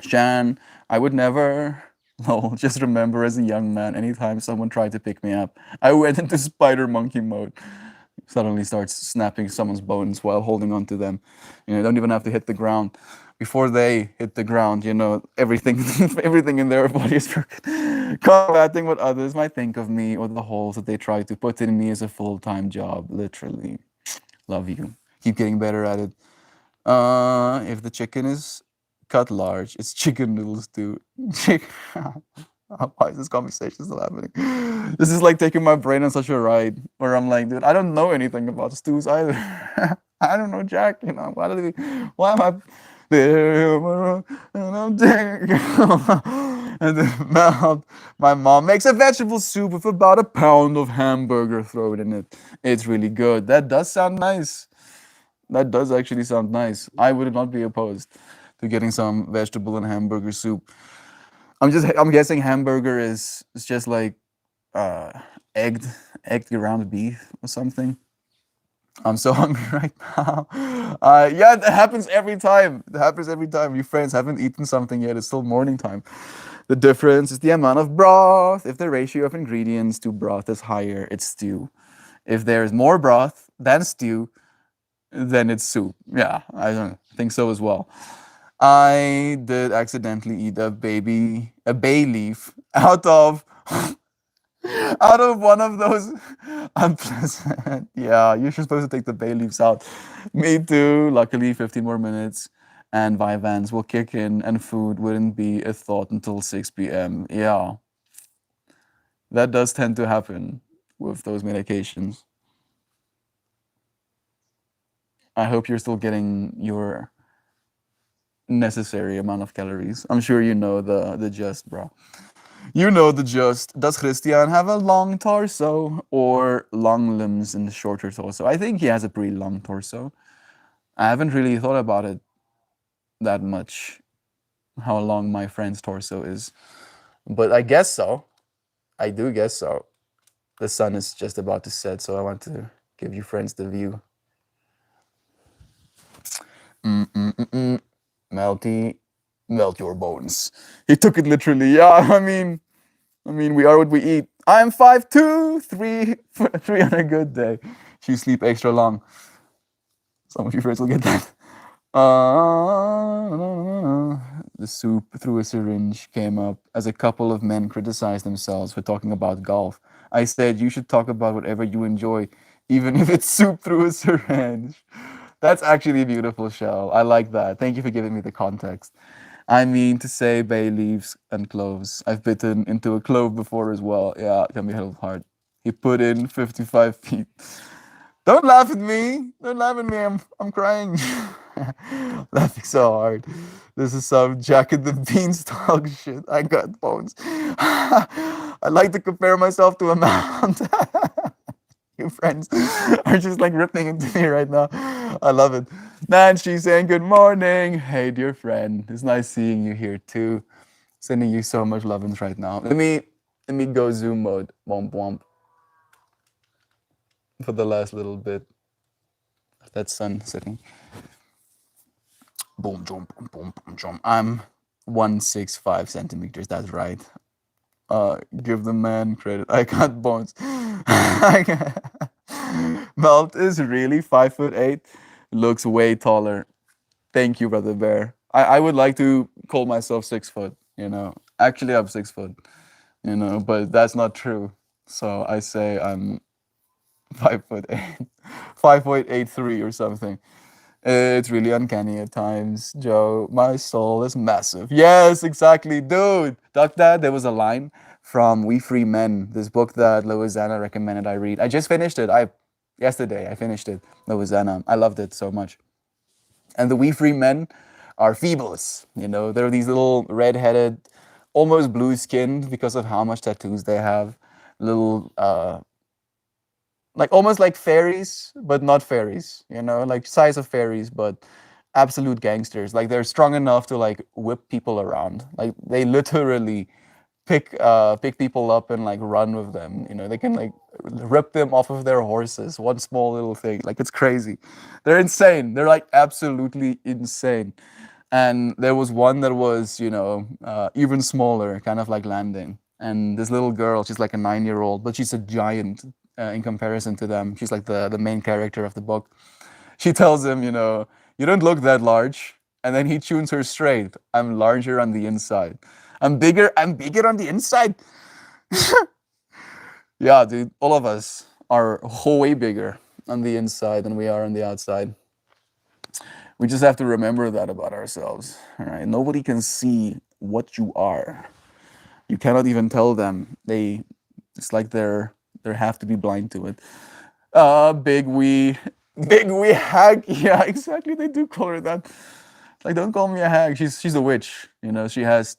Shan, I would never. No, just remember as a young man, anytime someone tried to pick me up, I went into spider monkey mode. Suddenly starts snapping someone's bones while holding on to them. Don't even have to hit the ground. Before they hit the ground, everything everything in their body is combating what others might think of me or the holes that they try to put in me as a full-time job, literally. Love you. Keep getting better at it. If the chicken is cut large, it's chicken noodles too. Why is this conversation still happening? This is like taking my brain on such a ride where I'm like, dude, I don't know anything about stews either. I don't know Jack. Why am I there? And I'm there. And then my mom makes a vegetable soup with about a pound of hamburger thrown in it. It's really good. That does sound nice. That does actually sound nice. I would not be opposed to getting some vegetable and hamburger soup. I'm guessing hamburger is just like uh, egged ground beef or something. I'm so hungry right now. Yeah, it happens every time. It happens every time. Your friends haven't eaten something yet. It's still morning time. The difference is the amount of broth. If the ratio of ingredients to broth is higher, it's stew. If there's more broth than stew, then it's soup. Yeah, I don't think so as well. I did accidentally eat a bay leaf out of one of those unpleasant. Yeah, you're supposed to take the bay leaves out. Me too. Luckily, 15 more minutes and Vyvanse will kick in and food wouldn't be a thought until 6 p.m. Yeah, that does tend to happen with those medications. I hope you're still getting your necessary amount of calories. I'm sure you know the gist, bro. You know the gist. Does Christian have a long torso or long limbs and a shorter torso? I think he has a pretty long torso. I haven't really thought about it that much, how long my friend's torso is. But I guess so. I do guess so. The sun is just about to set, so I want to give you friends the view. Melty, melt your bones. He took it literally. Yeah, I mean, we are what we eat. I'm 5'2", 3 on a good day. You sleep extra long. Some of you friends will get that. the soup through a syringe came up as a couple of men criticized themselves for talking about golf. I said, you should talk about whatever you enjoy, even if it's soup through a syringe. That's actually beautiful, Shell. I like that. Thank you for giving me the context. I mean to say bay leaves and cloves. I've bitten into a clove before as well. Yeah, it can be held hard. He put in 55 feet. Don't laugh at me. Don't laugh at me. I'm crying. Laughing so hard. This is some Jack and the Beanstalk shit. I got bones. I like to compare myself to a mound. You friends are just like ripping into me right now. I love it. Nancy saying good morning. Hey, dear friend. It's nice seeing you here too. Sending you so much love right now. Let me go Zoom mode. Womp womp. For the last little bit. That sun setting. Boom, jump, boom, boom, boom, jump. I'm 165 centimeters. That's right. Give the man credit. I got bones. Melt is really 5'8". Looks way taller. Thank you, brother bear. I would like to call myself 6 foot. Actually, I'm 6 foot. But that's not true. So I say I'm 5'8", 5.83 or something. It's really uncanny at times, Joe. My soul is massive. Yes, exactly, dude. Duck Dad, there was a line from We Free Men, this book that Louisiana recommended I read. I just finished it. Yesterday I finished it. Louisiana. I loved it so much. And the We Free Men are Feebles. They're these little red-headed, almost blue-skinned because of how much tattoos they have. Little like almost like fairies, but not fairies, like size of fairies, but absolute gangsters. Like they're strong enough to like whip people around. Like they literally pick people up and like run with them. They can like rip them off of their horses. One small little thing. Like it's crazy. They're insane. They're like absolutely insane. And there was one that was, even smaller, kind of like landing. And this little girl, she's like a 9-year-old, but she's a giant in comparison to them. She's like the main character of the book. She tells him, you don't look that large. And then he tunes her straight. I'm larger on the inside. I'm bigger on the inside. Yeah, dude, all of us are way bigger on the inside than we are on the outside. We just have to remember that about ourselves. All right. Nobody can see what you are. You cannot even tell them. It's like they have to be blind to it. Big wee hag. Yeah, exactly. They do call her that. Like, don't call me a hag. She's a witch. She has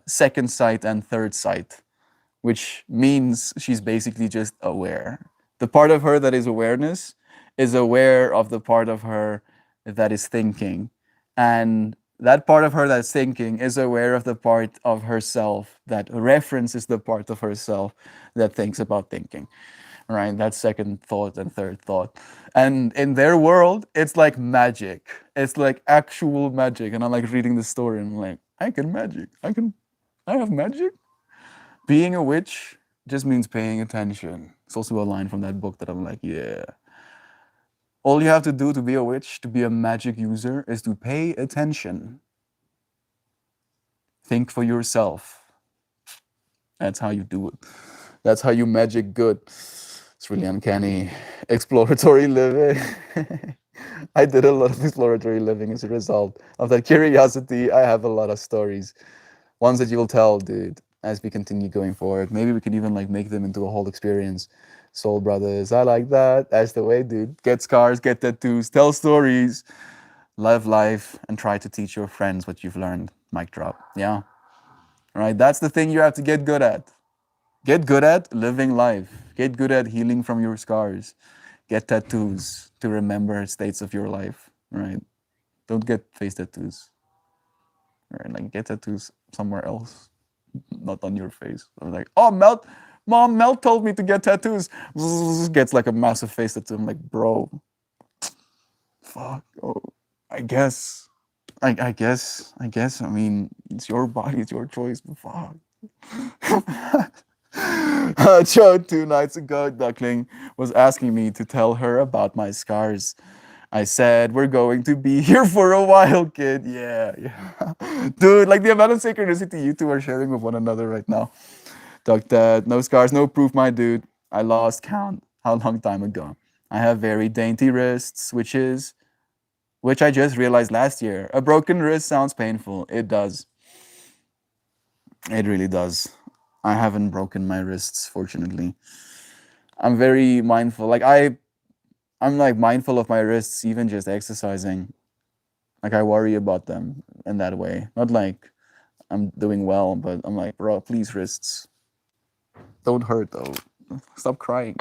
second sight and third sight, which means she's basically just aware. The part of her that is awareness is aware of the part of her that is thinking. And that part of her that's thinking is aware of the part of herself that references the part of herself that thinks about thinking. Right? That's second thought and third thought. And in their world, it's like magic. It's like actual magic. And I'm like reading the story and I'm like, I can magic. I have magic. Being a witch just means paying attention. It's also a line from that book that I'm like, yeah. All you have to do to be a witch, to be a magic user, is to pay attention. Think for yourself. That's how you do it. That's how you magic good. It's really uncanny. Exploratory living. I did a lot of exploratory living as a result of that curiosity. I have a lot of stories. Ones that you'll tell, dude, as we continue going forward. Maybe we can even like make them into a whole experience. Soul Brothers, I like that. That's the way, dude. Get scars, get tattoos, tell stories, live life, and try to teach your friends what you've learned. Mic drop. Yeah. All right. That's the thing you have to get good at. Get good at living life. Get good at healing from your scars. Get tattoos to remember states of your life. Right. Don't get face tattoos. Right. Like get tattoos somewhere else, not on your face. I was like, oh, Mel told me to get tattoos. Gets like a massive face tattoo. I'm like, bro, fuck. Oh, I guess. I guess. I mean, it's your body, it's your choice. But fuck. Joe, 2 nights ago, Duckling was asking me to tell her about my scars. I said we're going to be here for a while, kid. Yeah, yeah. Dude, like the amount of synchronicity you two are sharing with one another right now. Doc Dad, no scars, no proof, my dude. I lost count how long time ago. I have very dainty wrists, which I just realized last year. A broken wrist sounds painful. It does. It really does. I haven't broken my wrists, fortunately. I'm very mindful. I'm like mindful of my wrists, even just exercising. Like I worry about them in that way. Not like I'm doing well, but I'm like, bro, please wrists. Don't hurt though. Stop crying.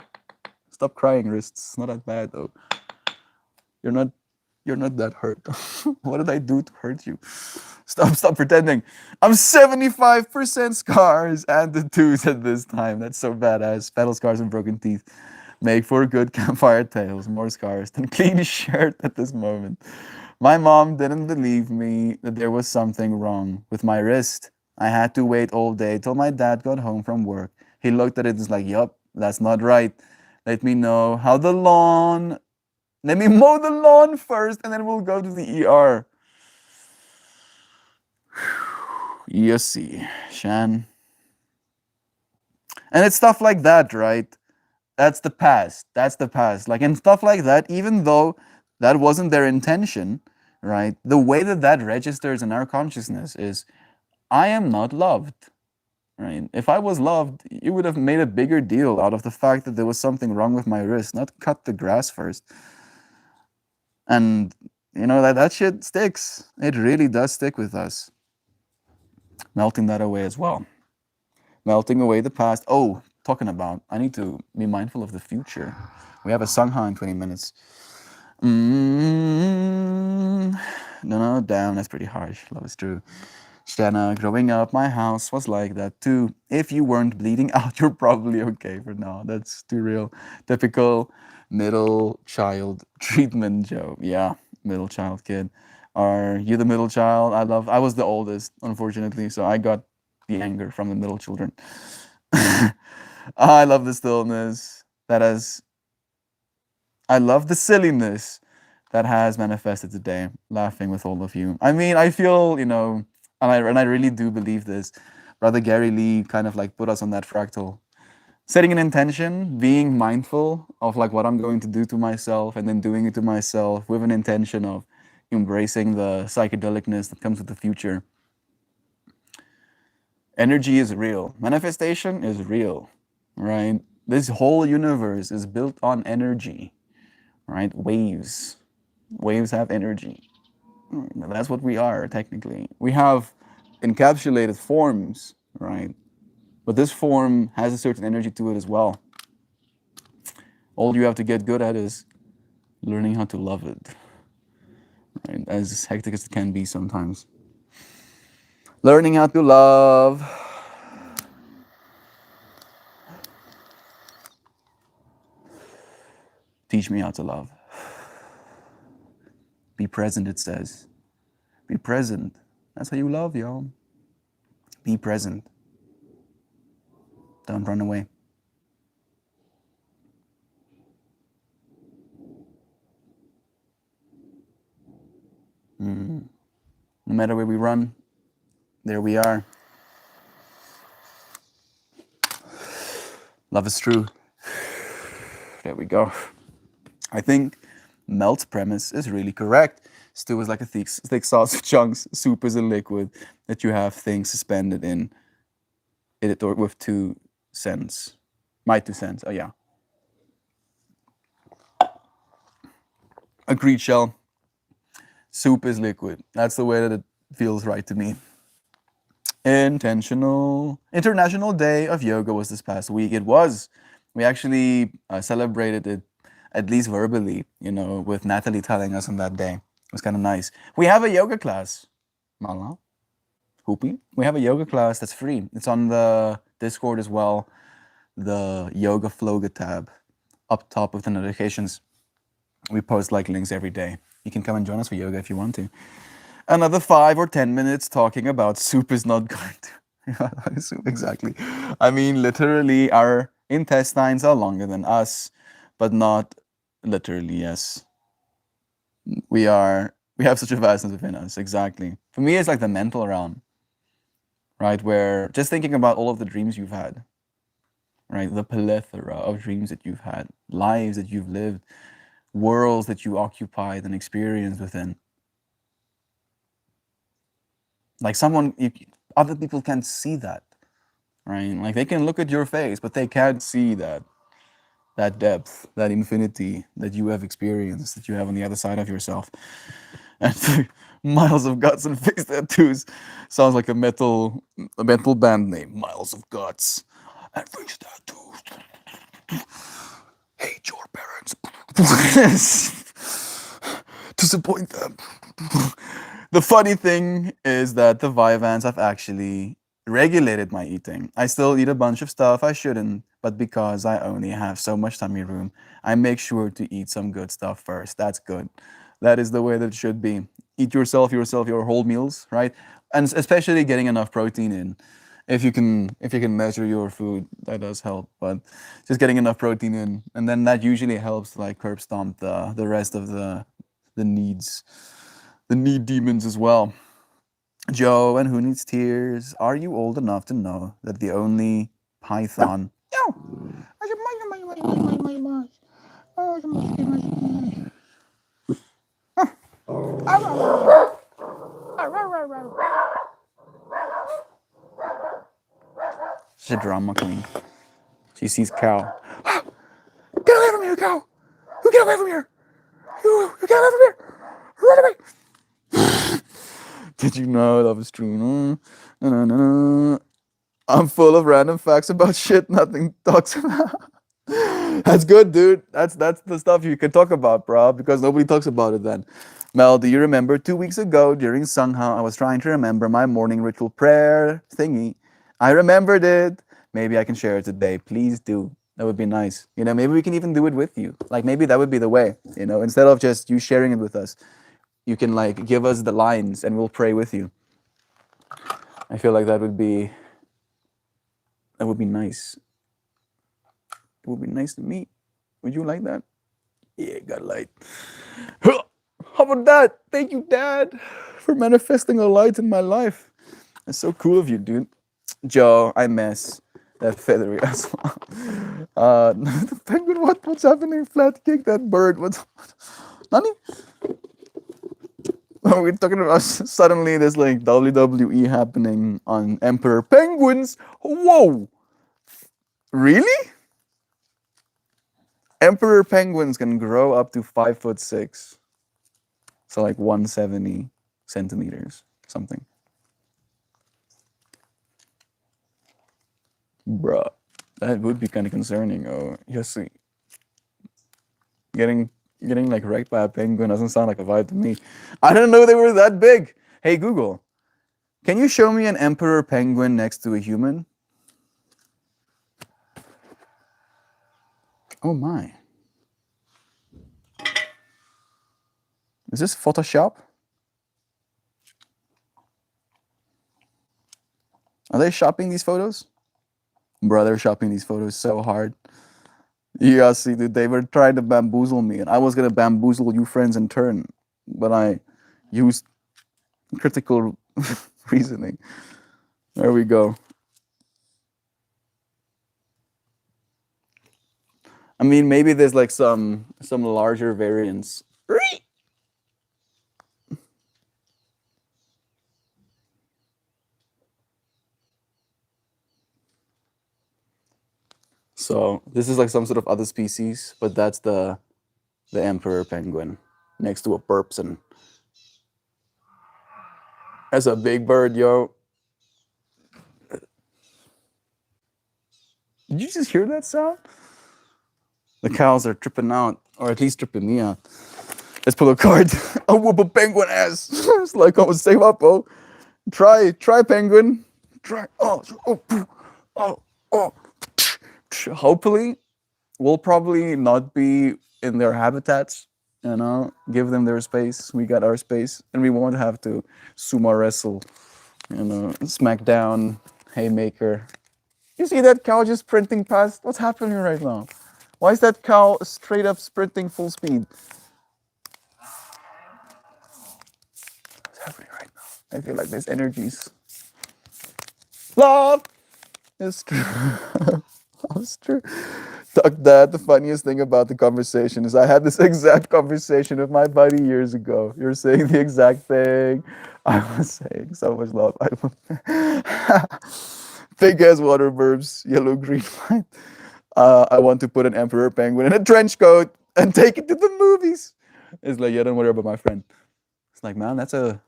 Stop crying, wrists. It's not that bad though. You're not you're not that hurt. What did I do to hurt you? Stop pretending. I'm 75% scars and the twos at this time. That's so badass. Battle scars and broken teeth make for good campfire tales. More scars than clean shirt at this moment. My mom didn't believe me that there was something wrong with my wrist. I had to wait all day till my dad got home from work. He looked at it and was like, yup, that's not right. Let me know how the lawn. Let me mow the lawn first and then we'll go to the ER. You see, Shan. And it's stuff like that, right? That's the past. That's the past. Like, and stuff like that, even though that wasn't their intention, right? The way that that registers in our consciousness is I am not loved, right? If I was loved, you would have made a bigger deal out of the fact that there was something wrong with my wrist, not cut the grass first. And, you know, that shit sticks. It really does stick with us. Melting that away as well. Melting away the past. Oh, talking about, I need to be mindful of the future. We have a Sangha in 20 minutes. No, damn, that's pretty harsh. Love is true. Shanna, growing up, my house was like that too. If you weren't bleeding out, you're probably okay for now. That's too real. Typical middle child treatment joke. Yeah, middle child kid. Are you the middle child? I was the oldest, unfortunately, so I got the anger from the middle children. I love the stillness that has. I love the silliness that has manifested today, laughing with all of you. I mean, I feel, you know, and I really do believe this. Brother Gary Lee kind of like put us on that fractal. Setting an intention, being mindful of like what I'm going to do to myself, and then doing it to myself with an intention of embracing the psychedelicness that comes with the future. Energy is real. Manifestation is real, right? This whole universe is built on energy, right? Waves. Waves have energy. That's what we are, technically. We have encapsulated forms, right? But this form has a certain energy to it as well. All you have to get good at is learning how to love it, right? As hectic as it can be sometimes. Learning how to love. Teach me how to love. Be present, it says. Be present. That's how you love, y'all. Be present. Don't run away. No matter where we run, there we are. Love is true. There we go. I think Melt's premise is really correct. Stew is like a thick sauce of chunks. Soup is a liquid that you have things suspended in it or with 2 cents. My 2 cents. Oh yeah. Agreed, Shell. Soup is liquid. That's the way that it feels right to me. International Day of Yoga was this past week. It was. We actually celebrated it, at least verbally, you know, with Natalie telling us on that day. It was kind of nice. We have a yoga class. Mala. Hoopy. We have a yoga class that's free. It's on the Discord as well. The Yoga Floga tab up top with the notifications. We post like links every day. You can come and join us for yoga if you want to. Another 5 or 10 minutes talking about soup is not going to. Soup, exactly. I mean, literally, our intestines are longer than us, but not literally, yes. We have such a vastness within us. Exactly. For me, it's like the mental realm, right? Where just thinking about all of the dreams you've had, right? The plethora of dreams that you've had, lives that you've lived, worlds that you occupied and experienced within. Like other people can't see that, right? Like they can look at your face, but they can't see that depth, that infinity that you have experienced, that you have on the other side of yourself. And Miles of Guts and Face Tattoos sounds like a metal band name. Miles of Guts and Face Tattoos. Hate your parents. Disappoint them. The funny thing is that the Vyvanse have actually regulated my eating. I still eat a bunch of stuff I shouldn't, but because I only have so much tummy room, I make sure to eat some good stuff first. That's good. That is the way that it should be. Eat your whole meals, right? And especially getting enough protein in. If you can measure your food, that does help. But just getting enough protein in, and then that usually helps to like curb stomp the rest of the needs, the need demons as well. Joe and Who Needs Tears, are you old enough to know that the only python? She's a drama queen. She sees cow. Get away from here, cow! You get away from here! You get away from here! Run away! Did you know love is true? No, no, no, no. I'm full of random facts about shit nothing talks about. That's good, dude. That's the stuff you can talk about, bro, because nobody talks about it then. Mel, do you remember 2 weeks ago during Sangha, I was trying to remember my morning ritual prayer thingy. I remembered it. Maybe I can share it today. Please do. That would be nice. Maybe we can even do it with you. Like maybe that would be the way, instead of just you sharing it with us, you can like give us the lines and we'll pray with you. I feel like that would be nice. It would be nice to meet. Would you like that? Yeah, got light. How about that? Thank you, Dad, for manifesting a light in my life. That's so cool of you, dude. Joe, I miss that feathery as well. The penguin, what's happening? Flat kick that bird. What's Nani? We're talking about suddenly there's like WWE happening on Emperor Penguins. Whoa! Really? Emperor penguins can grow up to 5'6", so like 170 centimeters, something. Bruh, that would be kind of concerning. Oh, yes, getting like wrecked by a penguin doesn't sound like a vibe to me. I didn't know they were that big. Hey Google, can you show me an emperor penguin next to a human? Oh my. Is this Photoshop? Are they shopping these photos? Bro, they're shopping these photos so hard. Yeah, see, dude, they were trying to bamboozle me, and I was gonna bamboozle you friends in turn, but I used critical reasoning. There we go. I mean, maybe there's like some larger variants. So this is like some sort of other species, but that's the emperor penguin next to a burpson. That's a big bird, yo. Did you just hear that sound? The cows are tripping out, or at least tripping me out. Let's pull a card. I'll whoop a penguin ass. It's like, oh, save up, oh. Try, penguin. Try. Oh. Hopefully, we'll probably not be in their habitats. Give them their space. We got our space, and we won't have to sumo wrestle. Smack down, haymaker. You see that cow just sprinting past? What's happening right now? Why is that cow straight up sprinting full speed? I feel like there's energies. Love is true. That's true. Doc, Dad, the funniest thing about the conversation is I had this exact conversation with my buddy years ago. You're saying the exact thing I was saying. So much love. Big ass water verbs, yellow, green, white. I want to put an emperor penguin in a trench coat and take it to the movies. It's like, yeah, don't worry about my friend. It's like, man, is that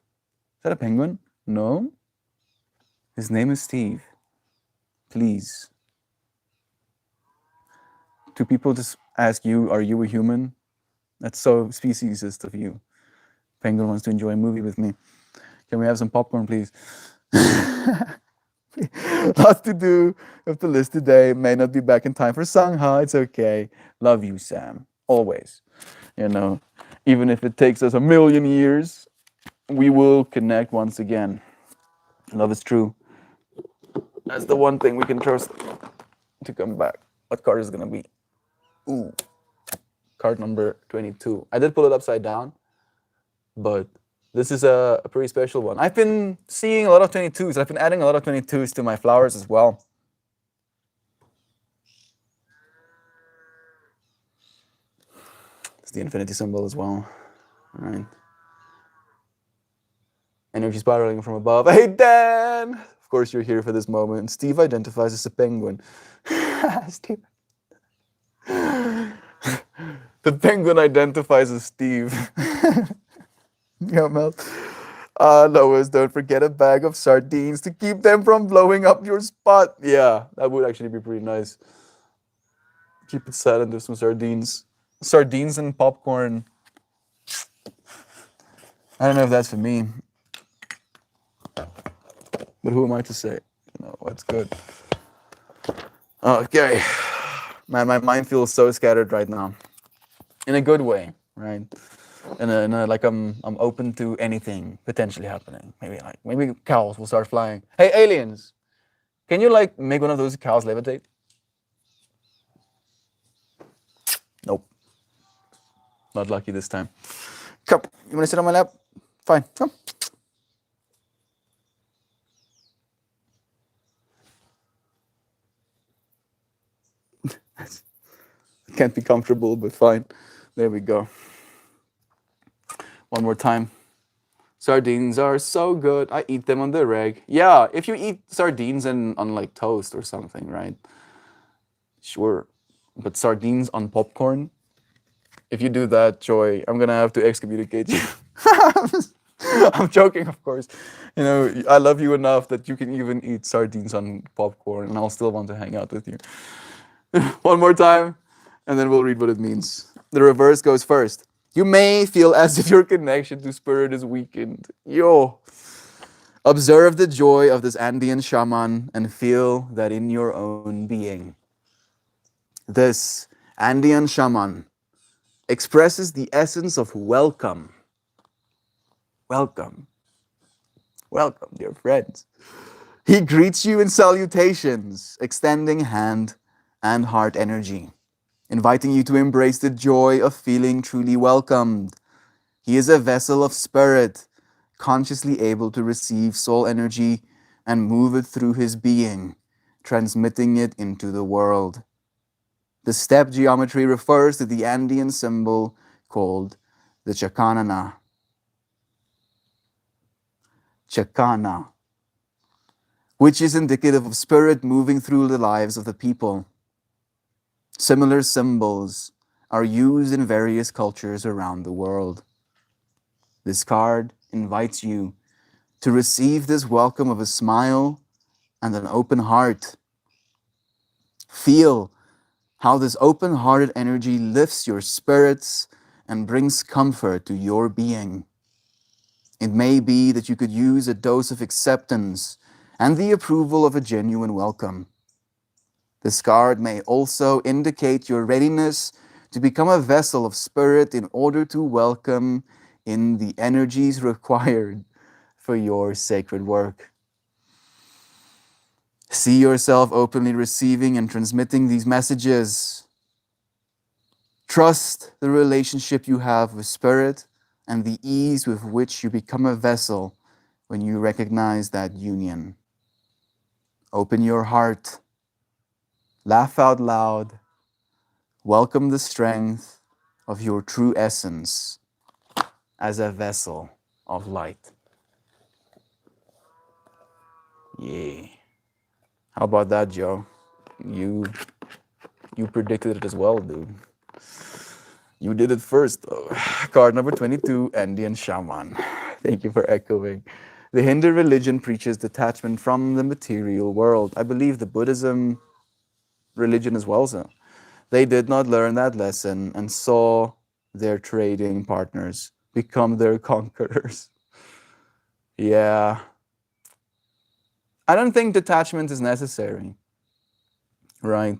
a penguin? No. His name is Steve. Please. Do people just ask you, are you a human? That's so speciesist of you. Penguin wants to enjoy a movie with me. Can we have some popcorn, please? Lots to do with the list today. May not be back in time for Sangha. It's okay. Love you, Sam. Always. You know, even if it takes us a million years, we will connect once again. Love is true. That's the one thing we can trust to come back. What card is it gonna be? Ooh, card number 22. I did pull it upside down, but this is a pretty special one. I've been seeing a lot of 22s. I've been adding a lot of 22s to my flowers as well. It's the infinity symbol as well. All right. Energy spiraling from above. Hey, Dan! Of course, you're here for this moment. Steve identifies as a penguin. Steve. The penguin identifies as Steve. Yeah, Mel. Lois, don't forget a bag of sardines to keep them from blowing up your spot. Yeah, that would actually be pretty nice. Keep it silent with some sardines. Sardines and popcorn. I don't know if that's for me. But who am I to say? You know, what's good? Okay. Man, my mind feels so scattered right now. In a good way, right? Like I'm open to anything potentially happening. Maybe cows will start flying. Hey, aliens, can you like make one of those cows levitate? Nope. Not lucky this time. Come, you wanna sit on my lap? Fine, come. Can't be comfortable, but fine. There we go. One more time. Sardines are so good. I eat them on the reg. Yeah, if you eat sardines on like toast or something, right? Sure. But sardines on popcorn? If you do that, Joy, I'm gonna have to excommunicate you. I'm joking, of course. You know, I love you enough that you can even eat sardines on popcorn, and I'll still want to hang out with you. One more time, and then we'll read what it means. The reverse goes first. You may feel as if your connection to spirit is weakened. Yo. Observe the joy of this Andean shaman and feel that in your own being. This Andean shaman expresses the essence of welcome. Welcome. Welcome, dear friends. He greets you in salutations, extending hand and heart energy, inviting you to embrace the joy of feeling truly welcomed. He is a vessel of spirit, consciously able to receive soul energy and move it through his being, transmitting it into the world. The step geometry refers to the Andean symbol called the Chakanana. Chakana, which is indicative of spirit moving through the lives of the people. Similar symbols are used in various cultures around the world. This card invites you to receive this welcome of a smile and an open heart. Feel how this open-hearted energy lifts your spirits and brings comfort to your being. It may be that you could use a dose of acceptance and the approval of a genuine welcome. This card may also indicate your readiness to become a vessel of spirit in order to welcome in the energies required for your sacred work. See yourself openly receiving and transmitting these messages. Trust the relationship you have with spirit and the ease with which you become a vessel when you recognize that union. Open your heart, laugh out loud, welcome the strength of your true essence as a vessel of light. Yeah. How about that, Joe? You you predicted it as well, dude. You did it first, though. Card number 22, Andean Shaman. Thank you for echoing. The Hindu religion preaches detachment from the material world. I believe the Buddhism religion as well, so. They did not learn that lesson and saw their trading partners become their conquerors. Yeah. I don't think detachment is necessary, right?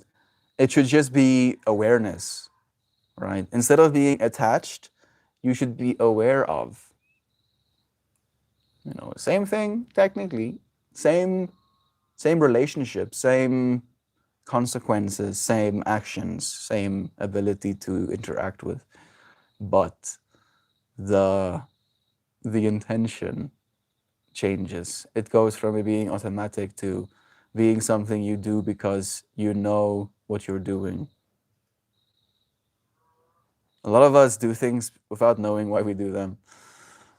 It should just be awareness, right? Instead of being attached, you should be aware of. You know, same thing technically, same relationship, same consequences, same actions, same ability to interact with, but the intention changes. It goes from it being automatic to being something you do because you know what you're doing. A lot of us do things without knowing why we do them.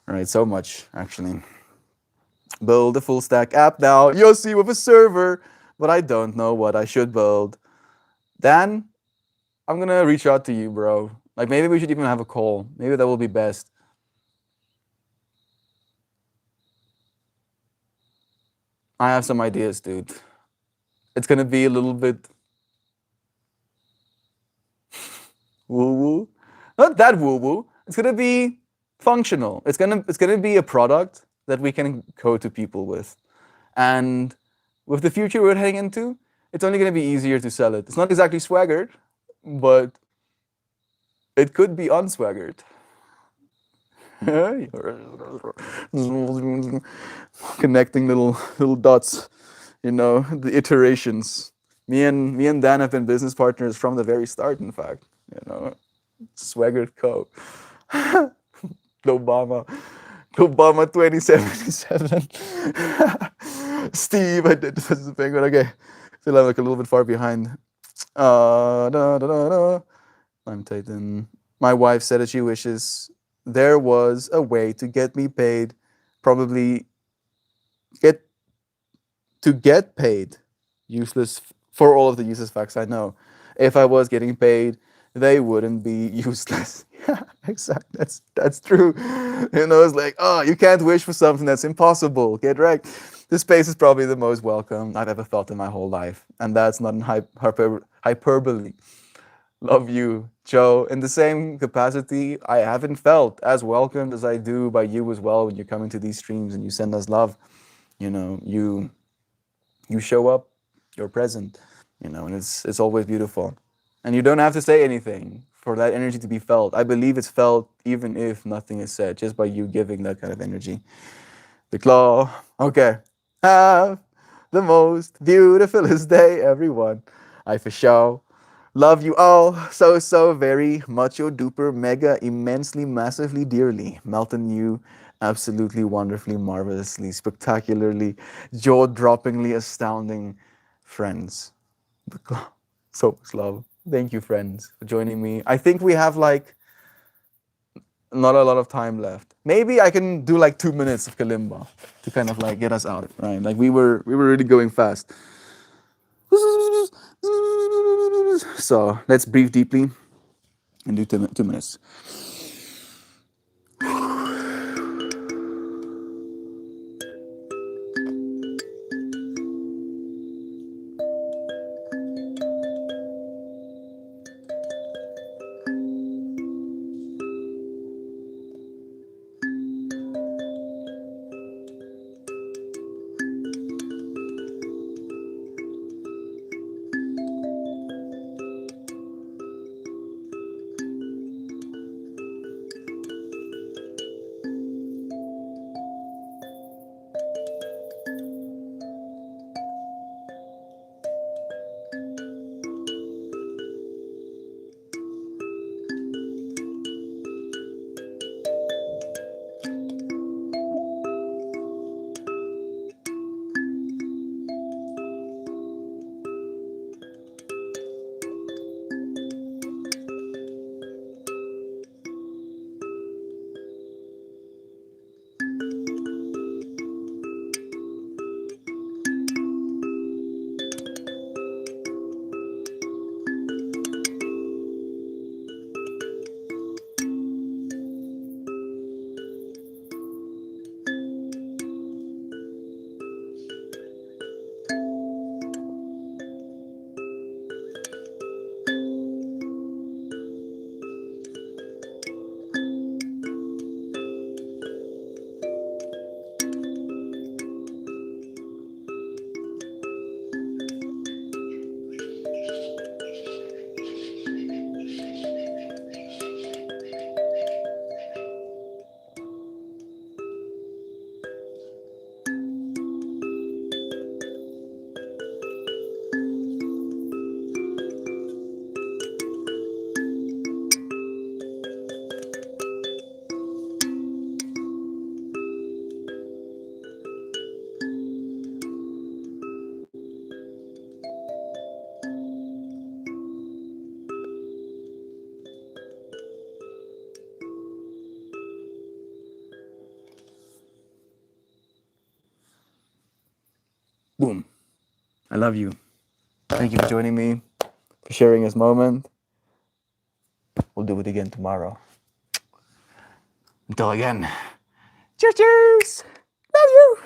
Right, so much actually. Build a full stack app now. Yossi with a server, but I don't know what I should build. Dan, I'm gonna reach out to you, bro. Like maybe we should even have a call. Maybe that will be best. I have some ideas, dude. It's gonna be a little bit woo woo. Not that woo woo. It's gonna be functional. It's gonna be a product that we can go to people with. And with the future we're heading into, it's only gonna be easier to sell it. It's not exactly swaggered, but it could be unswaggered. Connecting little dots, you know, the iterations. Me and Dan have been business partners from the very start, in fact. You know, Swaggered Co. Obama. Obama 2077. Steve, I did this as a penguin. Okay. Feel I'm like a little bit far behind. Da, da, da, da. I'm Titan. My wife said that she wishes there was a way to get me paid, probably get get paid. Useless for all of the useless facts I know. If I was getting paid, they wouldn't be useless. Yeah, exactly. That's true. You know, it's like, oh, you can't wish for something that's impossible. Get right. This space is probably the most welcome I've ever felt in my whole life, and that's not an hyperbole. Love you, Joe. In the same capacity, I haven't felt as welcomed as I do by you as well when you're coming to these streams and you send us love. You know, you show up, you're present, you know, and it's always beautiful. And you don't have to say anything for that energy to be felt. I believe it's felt even if nothing is said, just by you giving that kind of energy. The claw. Okay. Have the most beautifulest day, everyone. I for sure love you all so very much, your duper, mega, immensely, massively, dearly. Melton, you absolutely, wonderfully, marvelously, spectacularly, jaw-droppingly astounding friends. So much love. Thank you, friends, for joining me. I think we have like not a lot of time left. Maybe I can do like 2 minutes of Kalimba to kind of like get us out, right? Like we were really going fast. So let's breathe deeply and do 2 minutes. Boom. I love you. Thank you for joining me, for sharing this moment. We'll do it again tomorrow. Until again. Cheers, cheers. Love you.